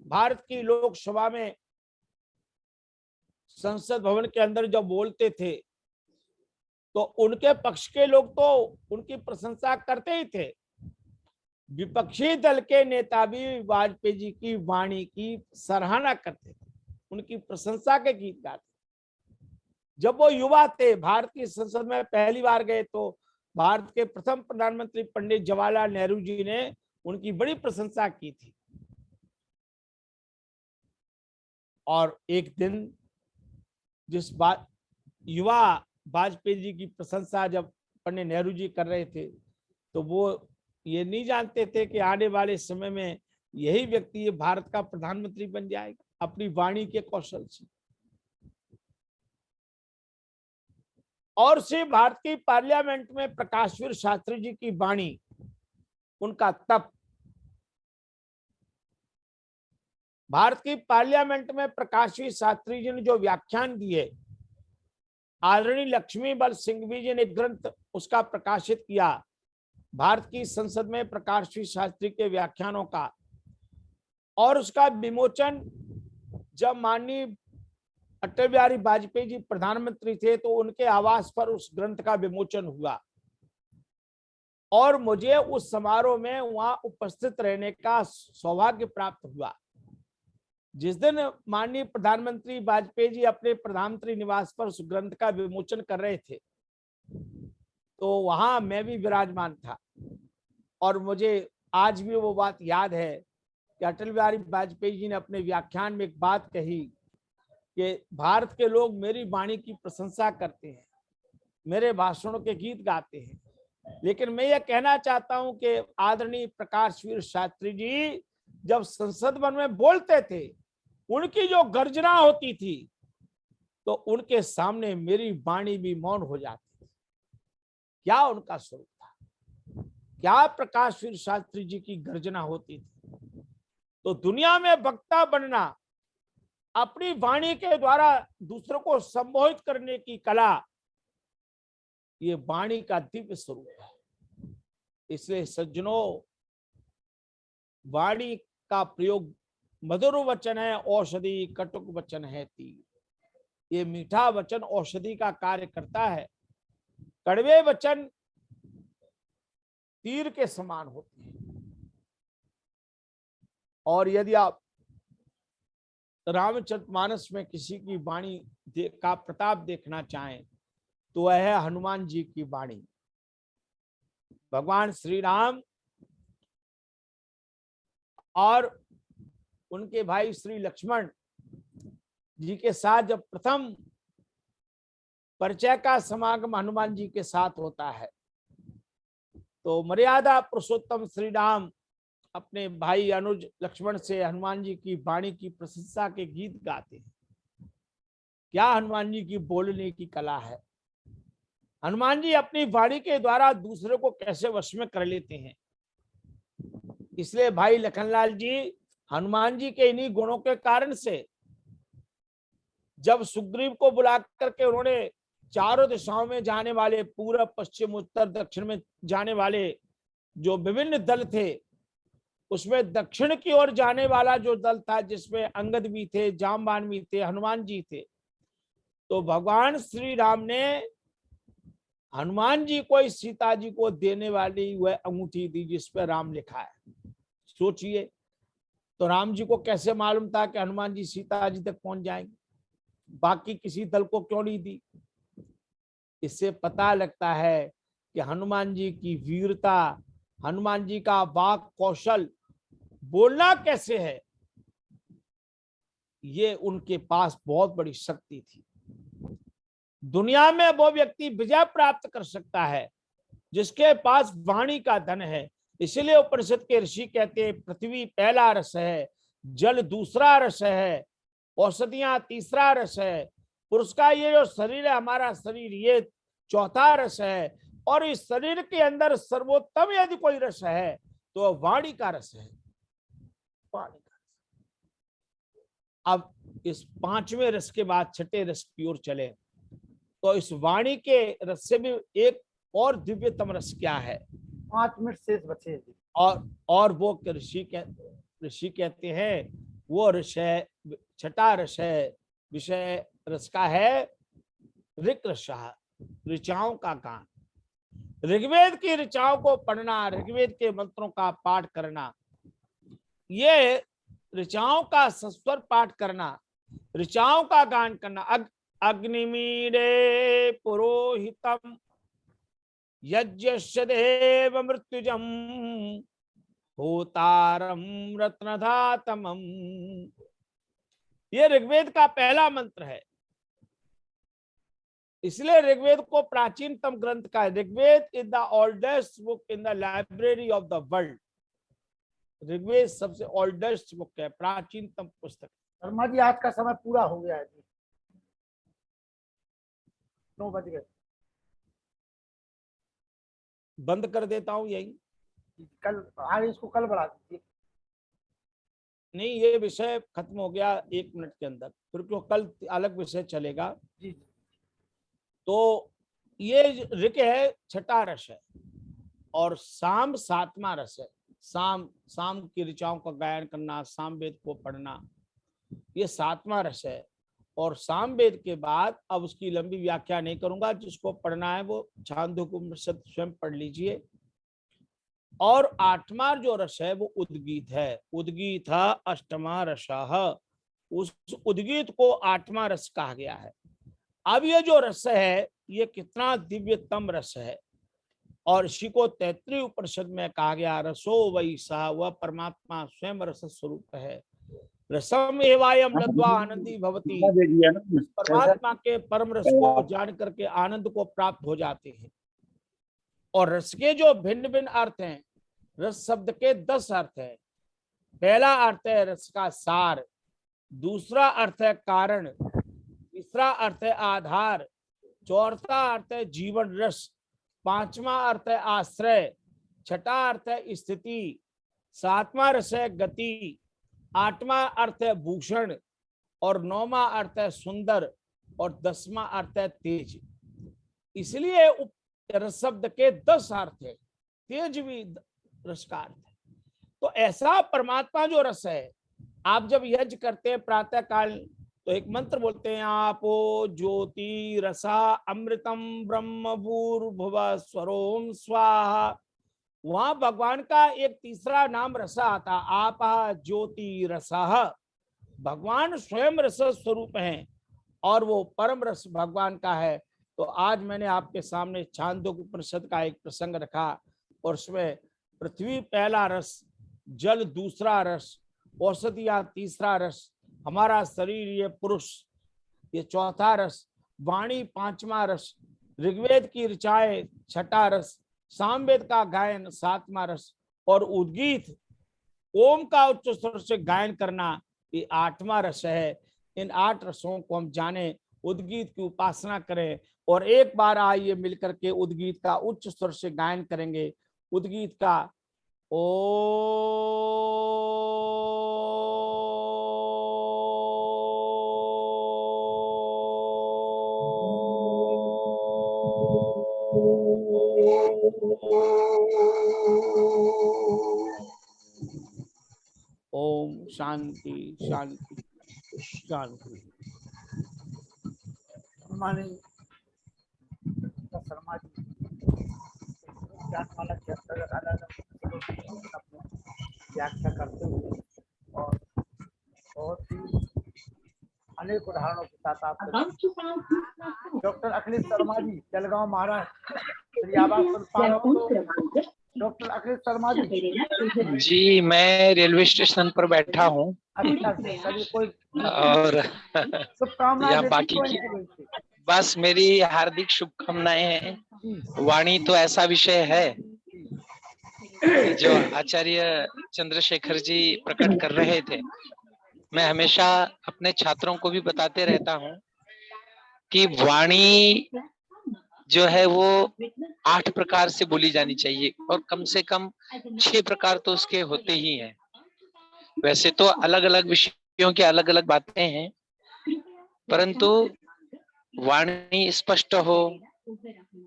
भारत की लोकसभा में, संसद भवन के अंदर जब बोलते थे तो उनके पक्ष के लोग तो उनकी प्रशंसा करते ही थे, विपक्षी दल के नेता भी वाजपेयी जी की वाणी की सराहना करते थे, उनकी प्रशंसा के गीत गाते। जब वो युवा थे, भारत की संसद में पहली बार गए, तो भारत के प्रथम प्रधानमंत्री पंडित जवाहरलाल नेहरू जी ने उनकी बड़ी प्रशंसा की थी। और एक दिन जिस बात युवा वाजपेयी जी की प्रशंसा जब पंडित नेहरू जी कर रहे थे, तो वो ये नहीं जानते थे कि आने वाले समय में यही व्यक्ति भारत का प्रधानमंत्री बन जाएगा अपनी वाणी के कौशल से। और से भारत की पार्लियामेंट में प्रकाशवीर शास्त्री जी की वाणी, उनका तप, भारत की पार्लियामेंट में प्रकाशवीर शास्त्री जी ने जो व्याख्यान दिए, आदरणीय लक्ष्मीबल सिंघवी जी ने ग्रंथ उसका प्रकाशित किया, भारत की संसद में प्रकाशवीर शास्त्री के व्याख्यानों का, और उसका विमोचन जब माननीय अटल बिहारी वाजपेयी जी प्रधानमंत्री थे तो उनके आवास पर उस ग्रंथ का विमोचन हुआ। और मुझे उस समारोह में वहां उपस्थित रहने का सौभाग्य प्राप्त हुआ। जिस दिन माननीय प्रधानमंत्री वाजपेयी जी अपने प्रधानमंत्री निवास पर उस ग्रंथ का विमोचन कर रहे थे, तो वहां मैं भी विराजमान था। और मुझे आज भी वो बात याद है कि अटल बिहारी वाजपेयी जी ने अपने व्याख्यान में एक बात कही कि भारत के लोग मेरी वाणी की प्रशंसा करते हैं, मेरे भाषणों के गीत गाते हैं, लेकिन मैं ये कहना चाहता हूं कि आदरणीय प्रकाशवीर शास्त्री जी जब संसद भवन में बोलते थे, उनकी जो गर्जना होती थी, तो उनके सामने मेरी वाणी भी मौन हो जाती थी। क्या उनका स्वरूप था, क्या प्रकाशवीर शास्त्री जी की गर्जना होती थी। तो दुनिया में वक्ता बनना, अपनी वाणी के द्वारा दूसरों को संबोधित करने की कला, ये वाणी का दिव्य स्वरूप है। इसलिए सज्जनों, वाणी का प्रयोग मधुर वचन है औषधि, कटुक वचन है तीर। ये मीठा वचन औषधि का कार्य करता है, कड़वे वचन तीर के समान होते हैं। और यदि आप रामचरितमानस में किसी की वाणी का प्रताप देखना चाहें, तो वह है हनुमान जी की वाणी। भगवान श्री राम और उनके भाई श्री लक्ष्मण जी के साथ जब प्रथम परिचय का समागम हनुमान जी के साथ होता है, तो मर्यादा पुरुषोत्तम श्री राम अपने भाई अनुज लक्ष्मण से हनुमान जी की वाणी की प्रशंसा के गीत गाते हैं। क्या हनुमान जी की बोलने की कला है। हनुमान जी अपनी वाणी के द्वारा दूसरे को कैसे वश में कर लेते हैं। इसलिए भाई लखनलाल जी, हनुमान जी के इन्हीं गुणों के कारण से जब सुग्रीव को बुला करके उन्होंने चारों दिशाओं में जाने वाले, पूर्व पश्चिम उत्तर दक्षिण में जाने वाले जो विभिन्न दल थे, उसमें दक्षिण की ओर जाने वाला जो दल था, जिसमें अंगद भी थे, जामवान भी थे, हनुमान जी थे, तो भगवान श्री राम ने हनुमान जी को सीता जी को देने वाली वह अंगूठी दी जिस पर राम लिखा है। सोचिए, तो राम जी को कैसे मालूम था कि हनुमान जी सीता जी तक पहुंच जाएंगे, बाकी किसी दल को क्यों नहीं दी। इससे पता लगता है कि हनुमान जी की वीरता, हनुमान जी का वाक कौशल, बोलना कैसे है, ये उनके पास बहुत बड़ी शक्ति थी। दुनिया में वो व्यक्ति विजय प्राप्त कर सकता है जिसके पास वाणी का धन है। इसलिए उपनिषद के ऋषि कहते हैं, पृथ्वी पहला रस है, जल दूसरा रस है, औषधियां तीसरा रस है, पुरुष का ये जो शरीर है, हमारा शरीर, ये चौथा रस है, और इस शरीर के अंदर सर्वोत्तम यदि कोई रस है तो वाणी का रस है, वाणी का रस। अब इस पांचवें रस के बाद छठे रस की ओर चले तो इस वाणी के रस से भी एक और दिव्यतम रस क्या है? 5 मिनट शेष बचे हैं जी। और वो ऋषि कहते हैं वो रस है, छठा रस है, विषय रस का है ऋक रस, ऋचाओं का गान। ऋग्वेद की ऋचाओं को पढ़ना, ऋग्वेद के मंत्रों का पाठ करना, ये ऋचाओं का सस्वर पाठ करना, ऋचाओं का गान करना। अग्निमीडे पुरोहितम यज्ञस्य देव मृत्युजम होतारम रत्नधातमम, ये ऋग्वेद का पहला मंत्र है। इसलिए ऋग्वेद को प्राचीनतम ग्रंथ का, Rigveda is the oldest book in the library of the world. Rigveda सबसे ओल्डेस्ट बुक है, प्राचीनतम पुस्तक। शर्मा जी आज का समय पूरा हो गया है जी, 9 बज गए। बंद कर देता हूं यही। कल आज इसको कल बढ़ा दीजिए। नहीं, ये विषय खत्म हो गया 1 मिनट के अंदर, फिर क्यों कल अलग विषय चलेगा। जी तो ये ऋक है, छठा रस है, और साम सातवां रस है। साम की ऋचाओं का गायन करना, साम वेद को पढ़ना, ये सातवां रस है। और साम वेद के बाद अब उसकी लंबी व्याख्या नहीं करूंगा, जिसको पढ़ना है वो छांदोग्य उपनिषद स्वयं पढ़ लीजिए। और आठवां जो रस है वो उद्गीत है। उद्गीत अष्टमा रसः, उस उद्गीत को आठवां रस कहा गया है। अब ये जो रस है ये कितना दिव्यतम रस है, और इसी को 33 उपनिषद में कहा गया रसो वै सा, वह परमात्मा स्वयं रस स्वरूप है। रसम एवायम लब्ध्वा आनंदी भवति, परमात्मा के परम रस को जान करके आनंद को प्राप्त हो जाते हैं। और रस के जो भिन्न भिन्न अर्थ हैं, रस शब्द के 10 अर्थ हैं। पहला अर्थ है रस का सार, दूसरा अर्थ है कारण, तीसरा अर्थ है आधार, चौथा अर्थ है जीवन रस, पांचवा अर्थ है आश्रय, छठा अर्थ है स्थिति, सातवां रस है गति, आठवां अर्थ है भूषण, और नौवां अर्थ है सुंदर, और 10वां अर्थ है तेज। इसलिए रस शब्द के 10 अर्थ है, तेज भी रस का अर्थ है। तो ऐसा परमात्मा जो रस है, आप जब यज्ञ करते हैं प्रातः काल तो एक मंत्र बोलते हैं, आपो ज्योति रसा अमृतम ब्रह्म भूर्भुवः स्वरोम स्वाहा। वहां भगवान का एक तीसरा नाम रसा आता, आप ज्योति रसः। भगवान स्वयं रस स्वरूप हैं और वो परम रस भगवान का है। तो आज मैंने आपके सामने छांदोग्य उपनिषद का एक प्रसंग रखा, और उसमें पृथ्वी पहला रस, जल दूसरा रस, औषधिया तीसरा रस, हमारा शरीर ये पुरुष ये चौथा रस, वाणी पांचवा रस, ऋग्वेद की ऋचाएं छठा रस, सामवेद का गायन सातवां रस, और उद्गीत ओम का उच्च स्वर से गायन करना ये आठवां रस है। इन 8 रसों को हम जाने, उद्गीत की उपासना करें, और एक बार आइए मिलकर के उद्गीत का उच्च स्वर से गायन करेंगे। उद्गीत का ओ ओम शांति शांति शांति। माननीय शर्मा जी ज्ञानमाला के अंतर्गत अलग व्याख्या करते हुए और बहुत ही अनेक उदाहरणों के साथ आप डॉक्टर अखिलेश शर्मा जी जलगांव महाराष्ट्र। डॉक्टर अखिलेश शर्मा जी मैं रेलवे स्टेशन पर बैठा हूँ कोई और शुभकामनाएं या बाकी की बस मेरी हार्दिक शुभकामनाएं हैं। वाणी तो ऐसा विषय है जो आचार्य चंद्रशेखर जी प्रकट कर रहे थे। मैं हमेशा अपने छात्रों को भी बताते रहता हूँ कि वाणी जो है वो 8 प्रकार से बोली जानी चाहिए और कम से कम 6 प्रकार तो उसके होते ही हैं। वैसे तो अलग अलग विषयों की अलग अलग बातें हैं, परंतु वाणी स्पष्ट हो,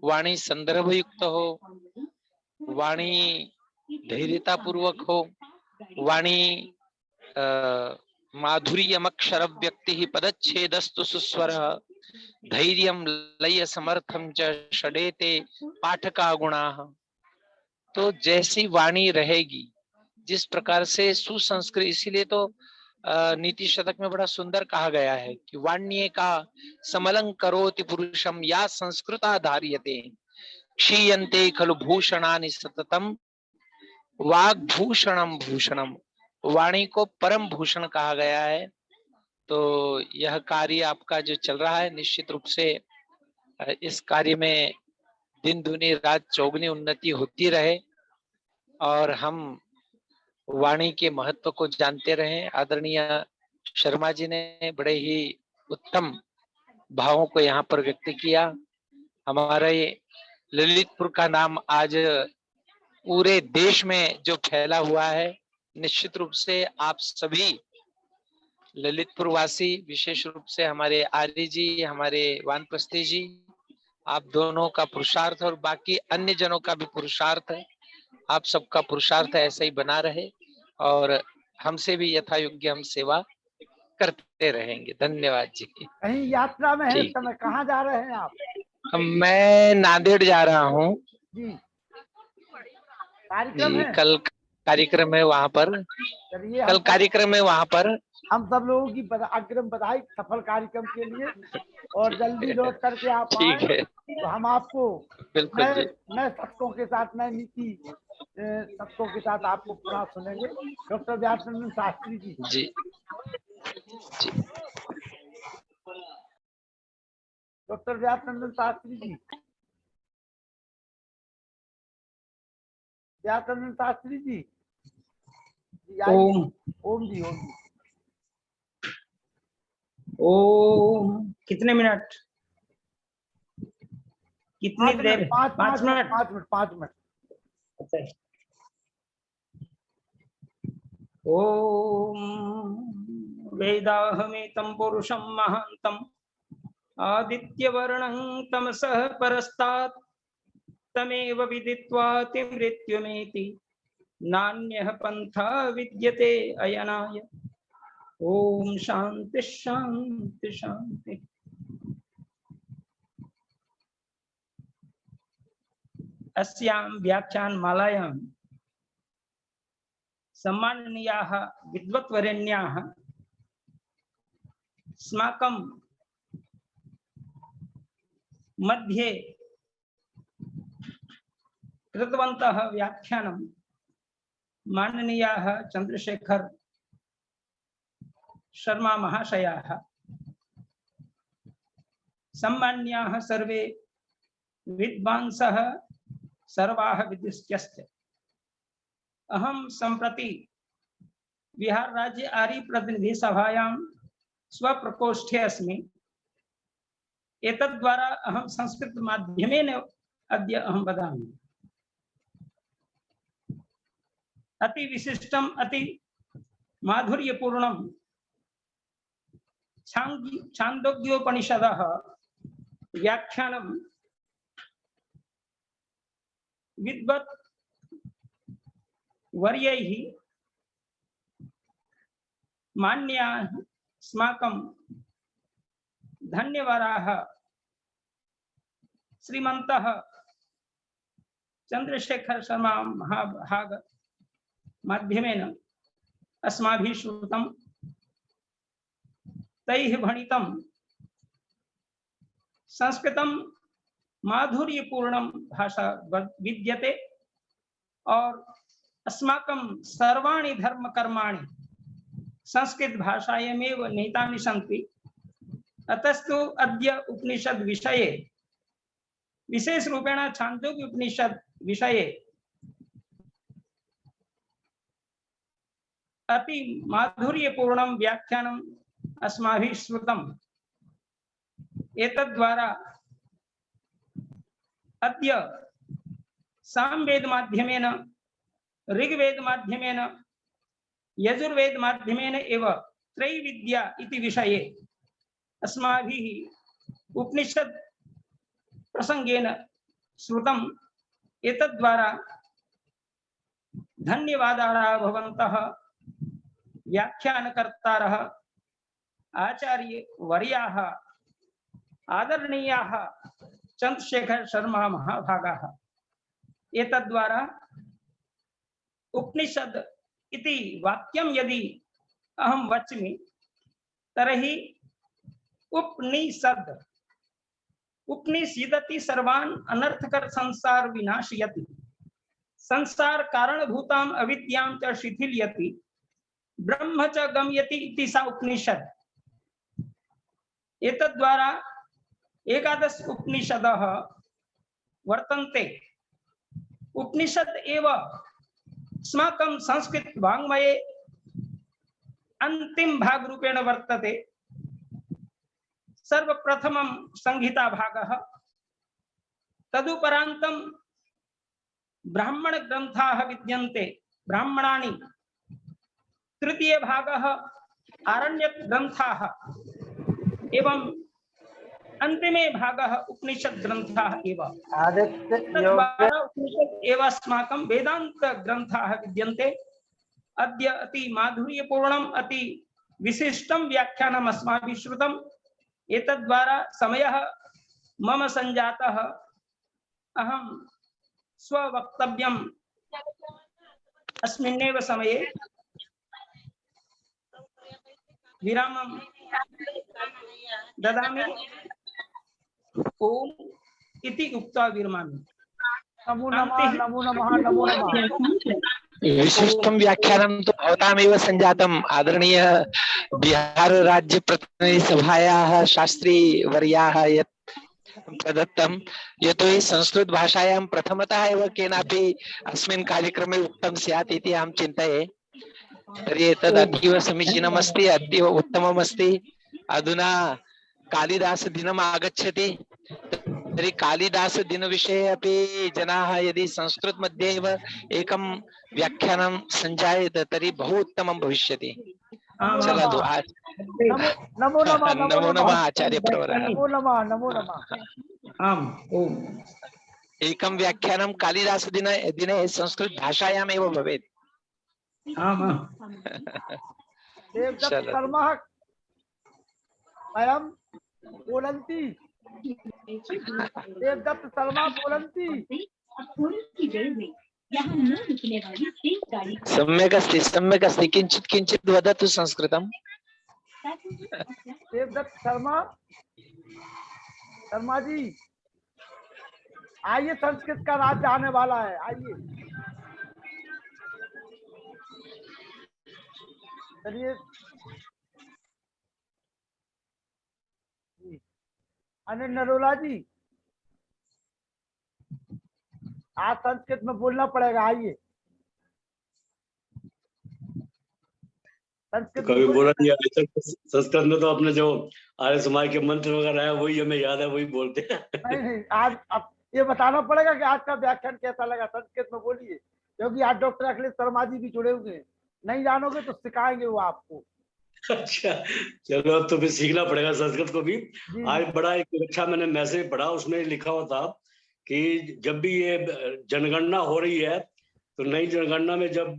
वाणी संदर्भ युक्त हो, वाणी धैर्यता पूर्वक हो, वाणी माधुर्यमक्षर व्यक्ति पदच्छेदस्तु सुस्वर धैर्यं लय समर्थम च षडेते पाठका गुणाः। तो जैसी वाणी रहेगी, जिस प्रकार से सुसंस्कृत, इसीलिए तो नीति शतक में बड़ा सुंदर कहा गया है कि वाण्ये का समलं करोति पुरुषम या संस्कृता धार्यते क्षीयन्ते खलु भूषणानि सततम वाग्भूषणम भूषणम। वाणी को परम भूषण कहा गया है। तो यह कार्य आपका जो चल रहा है, निश्चित रूप से इस कार्य में दिन दुनी रात चौगुनी उन्नति होती रहे और हम वाणी के महत्व को जानते रहें। आदरणीय शर्मा जी ने बड़े ही उत्तम भावों को यहाँ पर व्यक्त किया। हमारे ललितपुर का नाम आज पूरे देश में जो फैला हुआ है, निश्चित रूप से आप सभी ललितपुर वासी, विशेष रूप से हमारे आर्य जी, हमारे वानप्रस्थी जी, आप दोनों का पुरुषार्थ और बाकी अन्य जनों का भी पुरुषार्थ है। आप सबका पुरुषार्थ ऐसा ही बना रहे और हमसे भी यथा योग्य हम सेवा करते रहेंगे। धन्यवाद जी। कहीं यात्रा में है इस समय, कहाँ जा रहे हैं आप? मैं नांदेड़ जा रहा हूँ जी। कार्यक्रम है? कल कार्यक्रम है वहाँ पर। चलिए, कल कार्यक्रम है वहाँ पर। हम सब लोगों की अग्रिम बधाई सफल कार्यक्रम के लिए, और जल्दी लौट करके आप आए तो हम आपको नए शब्दों के साथ, नए नीति शब्दों के साथ आपको पुनः सुनेंगे। डॉक्टर व्यासनंदन शास्त्री जी। जी डॉक्टर व्यासनंदन शास्त्री जी, व्यासनंदन शास्त्री जी। ओम ओम जी, ओम जी। ओम कितने मिनट, कितनी देर? 5 मिनट। 5 मिनट। अच्छा। ओम वेदाहमेतं पुरुषं महान्तं आदित्यवर्णं तमसः परस्तात् तमेव विदित्वा मृत्युमेति नान्यः पन्था विद्यते अयनाय। ओम शांति शांति शांति। अस्यां व्याख्यानमालायां सम्माननीयाः विद्वत्वरेण्याः अस्माकं मध्ये कृतवन्तः व्याख्यानं माननीयाः चंद्रशेखर शर्मा महाशयाः, सम्मान्याः सर्वे विद्वांसः, सर्वाः विदुष्यश्च। अहं सम्प्रति बिहार राज्य आर्य प्रतिनिधि सभायां स्वप्रकोष्ठे अस्मि। एतद्द्वारा अहं संस्कृत माध्यमेन अद्य अहं वदामि। अति विशिष्टम्, अति माधुर्यपूर्णं छान्दोग्योपनिषदः व्याख्यानं विद्वत् वर्यैः मान्याः अस्माकं धन्यवादाः श्रीमन्तः चंद्रशेखर शर्मा महाभाग माध्यमेन अस्माभिः श्रुतं, तैः भणितं संस्कृतं माधुर्यपूर्णं भाषा विद्यते और अस्माकं सर्वाणि धर्म कर्माणि संस्कृत भाषायामेव निहितानि सन्ति। अतस्तु अद्य उपनिषद विषये, विशेष रूपेण छान्दोग्य उपनिषद विषये अति माधुर्यपूर्णं व्याख्यानम् अस्माभिः श्रुतम्। एतद्द्वारा अद्य सामवेद माध्यमेन, ऋग्वेद माध्यमेन, यजुर्वेद माध्यमेन एव त्रैविद्या इति विषये अस्माभिः उपनिषद प्रसंगेन श्रुतम्। एतद्द्वारा धन्यवादाः भवन्तः व्याख्यानकर्तारः आचार्य वर्याः आदरणीयाः चंद्रशेखर शर्मा महाभागाः। एतद्द्वारा उपनिषद इति वाक्यं यदि अहं वच्मि तर्हि उपनिषद उपनिषदति सर्वान् अनर्थकर संसार विनाशयति, संसार कारणभूताम् अविद्यां च शिथिलयति, ब्रह्म च गम्यति इति सा उपनिषद। एतद्द्वारा 11 उपनिषदः वर्तन्ते। उपनिषद एव अस्माकं संस्कृत वाङ्मये अंतिम भाग रूपेण वर्तते। सर्वप्रथमं संहिता भागः, तदुपरान्तं ब्राह्मण ग्रन्थाः विद्यन्ते, ब्राह्मणानि। तृतीय भागः आरण्यक ग्रन्थाः एवं अंतिमे भागः उपनिषद ग्रन्थाः एव। तद्वारा उपनिषद एव अस्माकं वेदांत ग्रन्थाः विद्यन्ते। अद्य अति माधुर्यपूर्णम् अति विशिष्टं व्याख्यानम् अस्माभिः श्रुतम्। एतद्द्वारा समयः मम सञ्जातः। अहं स्ववक्तव्यम् अस्मिन्नेव समये विरामं ददामि। ओम इति उक्त्वा विरमामि। नमो नमः, नमो नमः, नमो नमः। विशिष्टं व्याख्यानं तु भवतामेव सञ्जातम्। आदरणीय बिहार राज्य प्रतिनिधि सभायाः शास्त्री वर्याः यत् प्रदत्तं, यतोहि संस्कृत भाषायां प्रथमतः एव केनापि अस्मिन् कार्यक्रमे उक्तं स्यात् इति अहं चिन्तये। तर्हि एतद् अतीव समीचीनम् अस्ति, अतीव उत्तमम् अस्ति। अधुना कालिदास दिनम् आगच्छति, तर्हि कालिदास दिन विषये अपि जनाः यदि संस्कृत मध्ये एव एकं व्याख्यानं सञ्जायेत तर्हि बहु उत्तमं भविष्यति। चलतु। नमो नमः, नमो नमः आचार्य प्रवरः। नमो नमः, नमो नमः। आम्। ओम एकं व्याख्यानं कालिदास दिने संस्कृत भाषायामेव भवेत्। आम्। देवदत्त शर्मा अयं बोलन्ति, देवदत्त शर्मा बोलन्ति। सम्यक् अस्ति, सम्यक् अस्ति। किञ्चित् किञ्चित् वदतु संस्कृतं। देवदत्त शर्मा, शर्मा जी आइए, संस्कृत का राज्य आने वाला है, आइए। चलिए। अनिल नरोला जी, आज संस्कृत में बोलना पड़ेगा, आइए। संस्कृत कभी बोला नहीं अभी तक संस्कृत में। तो अपने जो आर्य समाज के मंत्र वगैरह है वही हमें याद है, वही बोलते हैं। नहीं, आज अब ये बताना पड़ेगा कि आज का व्याख्यान कैसा लगा। संस्कृत में बोलिए, क्योंकि आज डॉक्टर अखिलेश शर्मा जी भी जुड़े हुए हैं। नहीं जानोगे तो सिखाएंगे वो आपको। अच्छा, चलो अब तो फिर सीखना पड़ेगा संस्कृत को भी। आज बड़ा एक अच्छा मैंने मैसेज पढ़ा, उसमें लिखा हुआ था कि जब भी ये जनगणना हो रही है तो नई जनगणना में जब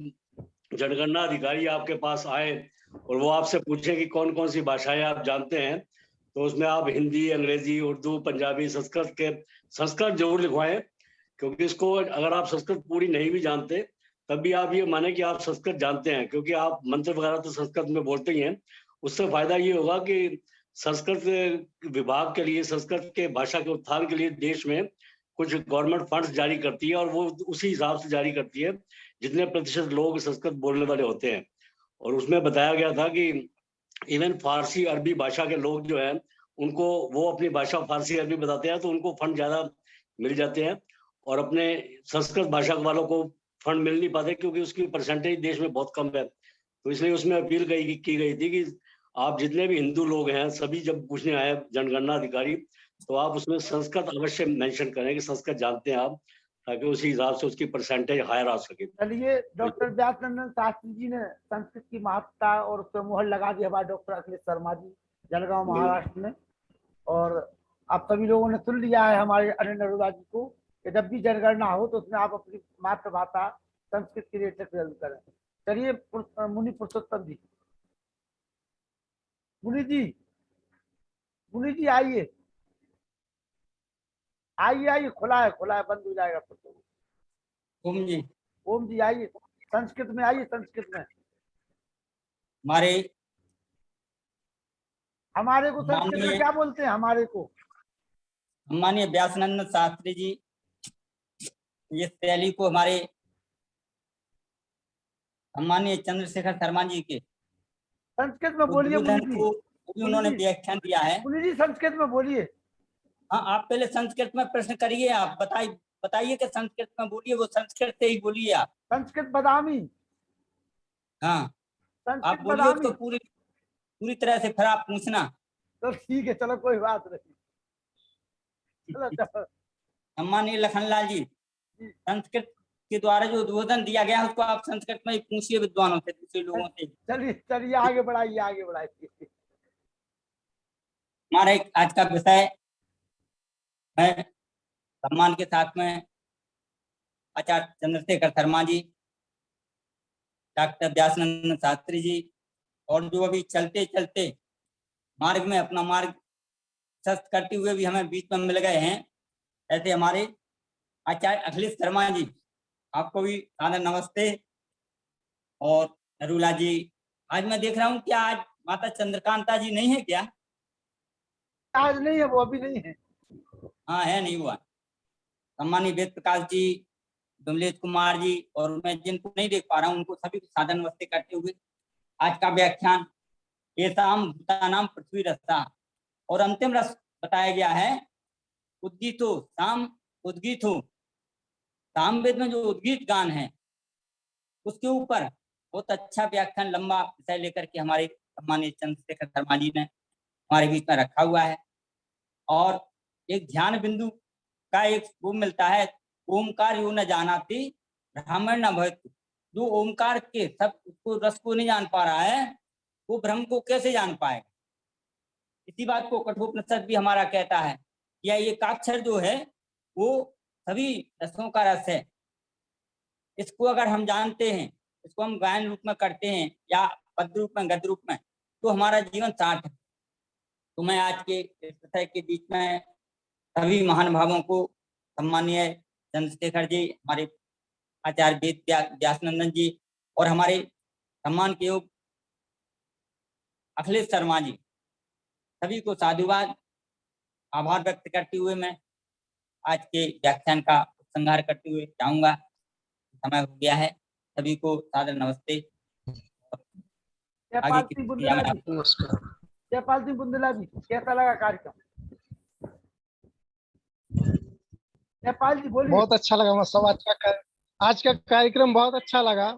जनगणना अधिकारी आपके पास आए और वो आपसे पूछे कि कौन कौन सी भाषाएं आप जानते हैं, तो उसमें आप हिंदी, अंग्रेजी, उर्दू, पंजाबी, संस्कृत जरूर लिखवाएं। क्योंकि इसको अगर आप संस्कृत पूरी नहीं भी जानते तब भी आप ये माने कि आप संस्कृत जानते हैं, क्योंकि आप मंत्र वगैरह तो संस्कृत में बोलते ही हैं। उससे फायदा ये होगा कि संस्कृत विभाग के लिए, संस्कृत के भाषा के उत्थान के लिए देश में कुछ गवर्नमेंट फंड्स जारी करती है और वो उसी हिसाब से जारी करती है जितने प्रतिशत लोग संस्कृत बोलने वाले होते हैं। और उसमें बताया गया था कि इवन फारसी अरबी भाषा के लोग जो है उनको, वो अपनी भाषा फारसी अरबी बताते हैं तो उनको फंड ज्यादा मिल जाते हैं, और अपने संस्कृत भाषा वालों को फंड मिल नहीं पाते क्योंकि उसकी परसेंटेज देश में बहुत कम है। तो इसलिए उसमें अपील की गई थी कि आप जितने भी हिंदू लोग हैं सभी जब पूछने आए जनगणना अधिकारी, तो आप उसमें संस्कृत अवश्य मेंशन करें कि संस्कृत जानते हैं आप, ताकि उसी हिसाब से उसकी परसेंटेज हायर आ सके। चलिए, डॉक्टर व्यासनंदन शास्त्री जी ने संस्कृत की महत्ता और उस पर मुहर लगा दी हमारे डॉक्टर अखिलेश शर्मा जी, जलगांव महाराष्ट्र में। और आप सभी लोगों ने सुन लिया है हमारे अनिल अरोड़ा जी को कि जब भी जनगणना हो तो उसमें आप अपनी मातृभाषा संस्कृत के लिए जरूर करें। चलिए मुनि पुरुषोत्तम जी, मुनि जी आइए आइए आइए, खुला है बंद हो जाएगा फिर तो। ओम जी आइए, संस्कृत में आइए, संस्कृत में। हमारे को संस्कृत में क्या बोलते हैं? हमारे को माननीय व्यासनंदन शास्त्री जी, ये शैली को हमारे सम्मानीय चंद्रशेखर शर्मा जी के संस्कृत में बोलिए उन्होंने व्याख्यान दिया है। मुनि जी संस्कृत में बोलिए। हाँ, आप पहले संस्कृत में प्रश्न करिए, आप बताइए कि संस्कृत में बोलिए, वो संस्कृत से ही बोलिए आप। संस्कृत बदामी। हाँ, आप बोलिए तो पूरी तरह से, फिर आप पूछना। तो ठीक है, चलो कोई बात नहीं। चलो सम्मानीय लखनलाल जी, संस्कृत के द्वारा जो उद्बोधन दिया गया है उसको आप संस्कृत में ही पूछिए विद्वानों से, दूसरे लोगों से। चलिए आगे बढ़ाइए। हमारा एक आज का विषय है सम्मान के साथ में आचार्य चंद्रशेखर शर्मा जी, डॉक्टर व्यासनंदन शास्त्री जी, और जो अभी चलते चलते मार्ग में अपना मार्ग सस्त करते हुए भी हमें बीच में मिल गए हैं, ऐसे हमारे आचार्य अखिलेश शर्मा जी, आपको भी सादर नमस्ते। और अरुला जी, आज मैं देख रहा हूँ कि आज माता चंद्रकांता जी नहीं है क्या? आज नहीं है, वो अभी नहीं है। हाँ है, नहीं हुआ। सम्मानीय वेद प्रकाश जी, विमलेश कुमार जी, और मैं जिनको नहीं देख पा रहा हूँ उनको सभी को सादर नमस्ते करते हुए आज का व्याख्यान एताम भूतानाम पृथ्वी रसा, और अंतिम रस बताया गया है उद्गीतो साम उद्गीतो। सामवेद में जो उद्गीत गान है उसके ऊपर बहुत अच्छा व्याख्यान, लंबा विषय लेकर के हमारे सम्मानीय चंद्रशेखर शर्मा जी ने हमारे बीच में रखा हुआ है। और एक ध्यान बिंदु का एक वो मिलता है, ओमकार यो न जानाति ब्राह्मण न भवति। जो ओमकार के सब उसको रस को नहीं जान पा रहा है, वो ब्रह्म को कैसे जान पाएगा? इसी बात को कठोपनिषद भी हमारा कहता है कि ये एकाक्षर जो है वो सभी रसों का रस है। इसको अगर हम जानते हैं, इसको हम गायन रूप में करते हैं या पद रूप में, गद्य रूप में, तो हमारा जीवन सार्थ है। तो मैं आज के इस विषय के बीच में सभी महान भावों को, सम्मानीय चंद्रशेखर जी, हमारे आचार्य वेद व्यासनंदन जी, और हमारे सम्मान के योग अखिलेश शर्मा जी, सभी को साधुवाद, आभार व्यक्त करते हुए मैं आज के व्याख्यान का उपसंहार करते हुए चाहूंगा। समय हो गया है, सभी को सादर नमस्ते। जयपाल सिंह बुंदेला जी, कैसा लगा कार्यक्रम? जयपाल जी बोलिए। बहुत अच्छा लगा, सब आज का कार्यक्रम बहुत अच्छा लगा,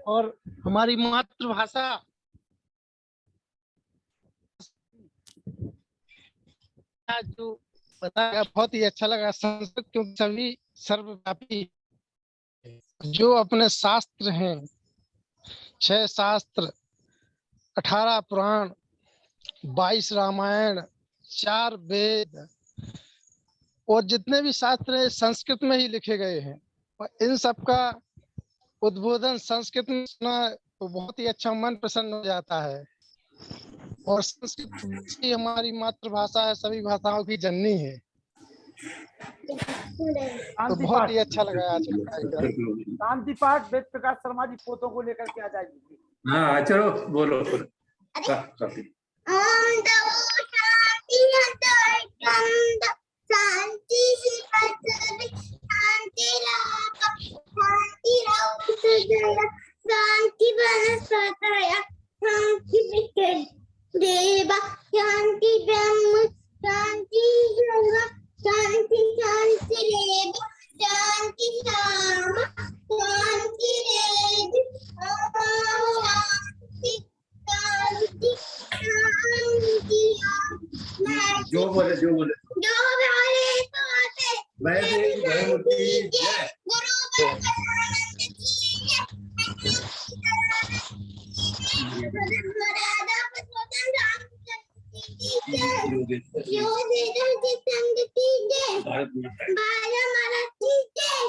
और हमारी मातृभाषा जो बताया बहुत ही अच्छा लगा। संस्कृत क्योंकि सभी सर्वव्यापी, जो अपने शास्त्र हैं, 6 शास्त्र, 18 पुराण, 22 रामायण, 4 वेद, और जितने भी शास्त्र हैं संस्कृत में ही लिखे गए हैं, और इन सब का उद्बोधन संस्कृत में सुना तो बहुत ही अच्छा, मन प्रसन्न हो जाता है। और संस्कृत ही हमारी मातृभाषा है, सभी भाषाओं की जननी है। तो बहुत ही अच्छा लगा आज का कार्यक्रम। शांति पाठ वेद प्रकाश शर्मा जी पोतों को लेकर के आ जाएंगे। हाँ चलो बोलो। देवा शांति ब्रह्म शांति शांति शांति रेव शांति श्याम शांति रेव शांति शांति शांति। जो बोले जो देता है संगति दे बाला माला दे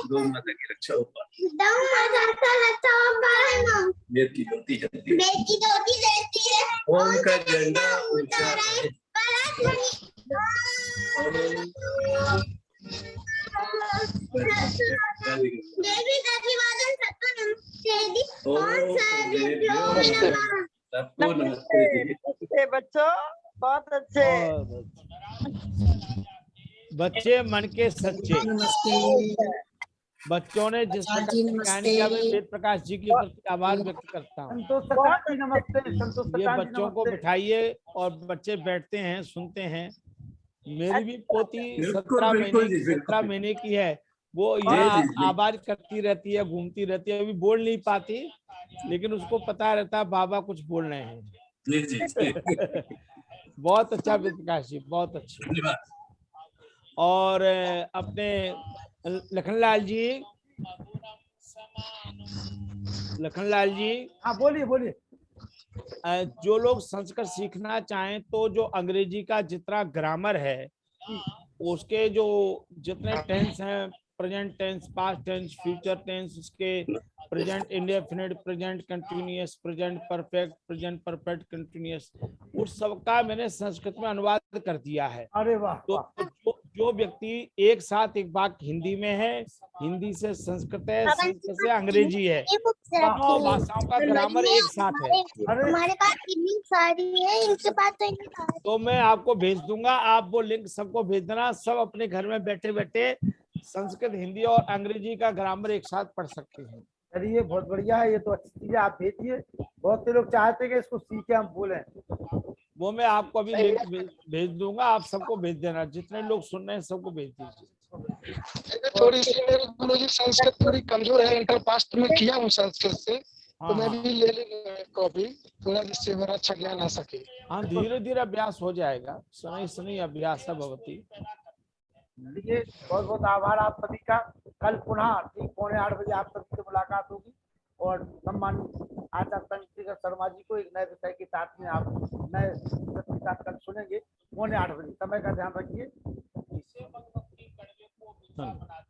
गौ माता की रक्षा हो पाए, दम मजाता रहता है वेद की ज्योति जलती है, बेटी धोती रहती है ओम का झंडा ऊंचा रहे। देवी अभिवादन सबको नमस्ते दी ओम ओम सर्वेभ्यो नमः। सबको नमस्ते जी। बच्चों बहुत अच्छे। बच्चे मन के सच्चे। बच्चों ने जिस प्रकार से ज्ञान किया, मैं वेद प्रकाश जी के प्रति आभार व्यक्त करता हूँ। संतोष सत्यान जी नमस्ते। संतोष ये सत्यान जी बच्चों को नमस्ते। बिठाइए और बच्चे बैठते हैं, सुनते हैं। मेरी भी पोती बिल्कुल, 17 बिल्कुल जी, बिल्कुल। 17 महीने की है, वो जी, यहाँ जी, जी। आवाज करती रहती है, घूमती रहती है। अभी बोल नहीं पाती, लेकिन उसको पता रहता है बाबा कुछ बोल रहे हैं। जी जी जी। बहुत अच्छा वेद प्रकाश जी, बहुत अच्छे। धन्यवाद। और अपने लखनलाल जी, लखनलाल जी, हाँ बोलिए बोलिए। जो लोग संस्कृत सीखना चाहें तो जो अंग्रेजी का जितना ग्रामर है, उसके जो जितने टेंस हैं, present tense, past tense, future tense, उसके present indefinite, present continuous, present perfect, present perfect continuous, उस सब का मैंने संस्कृत में अनुवाद कर दिया है। अरे वाह तो जो व्यक्ति एक साथ एक वाक्य हिंदी में है, हिंदी से संस्कृत है, संस्कृत से अंग्रेजी है, दोनों भाषाओं का ग्रामर एक साथ है, हमारे पास इतनी सारी है, इनके पास तो इतनी सारी। तो मैं आपको भेज दूंगा। आप वो लिंक सबको भेज देना। सब अपने घर में बैठे बैठे संस्कृत, हिंदी और अंग्रेजी का ग्रामर एक साथ पढ़ सकते हैं। चलिए बहुत बढ़िया है, ये तो अच्छी चीज है, आप भेजिए। बहुत से लोग चाहते हैं कि इसको सीखे, हम बोले। वो मैं आपको अभी लिंक भेज दूंगा, आप सबको भेज देना। जितने लोग सुन रहे हैं सबको भेज दीजिए। थोड़ी सी मेरी गुरुजी संस्कृत थोड़ी कमजोर है, इंटर पास में किया हूँ संस्कृत से, तो मैं भी ले लूंगा कॉपी थोड़ा, जिससे मेरा अच्छा ज्ञान आ सके। हाँ, धीरे धीरे अभ्यास हो जाएगा। शनै शनै अभ्यास भवति। चलिए बहुत बहुत आभार आप सभी का। कल पुनः ठीक 7:45 बजे आप सभी से मुलाकात होगी और सम्मानित आचार्य चंद्रशेखर शर्मा जी को एक नए विषय के साथ में आप नए के साथ कल सुनेंगे 7:45 बजे। समय का ध्यान रखिए। धन्यवाद।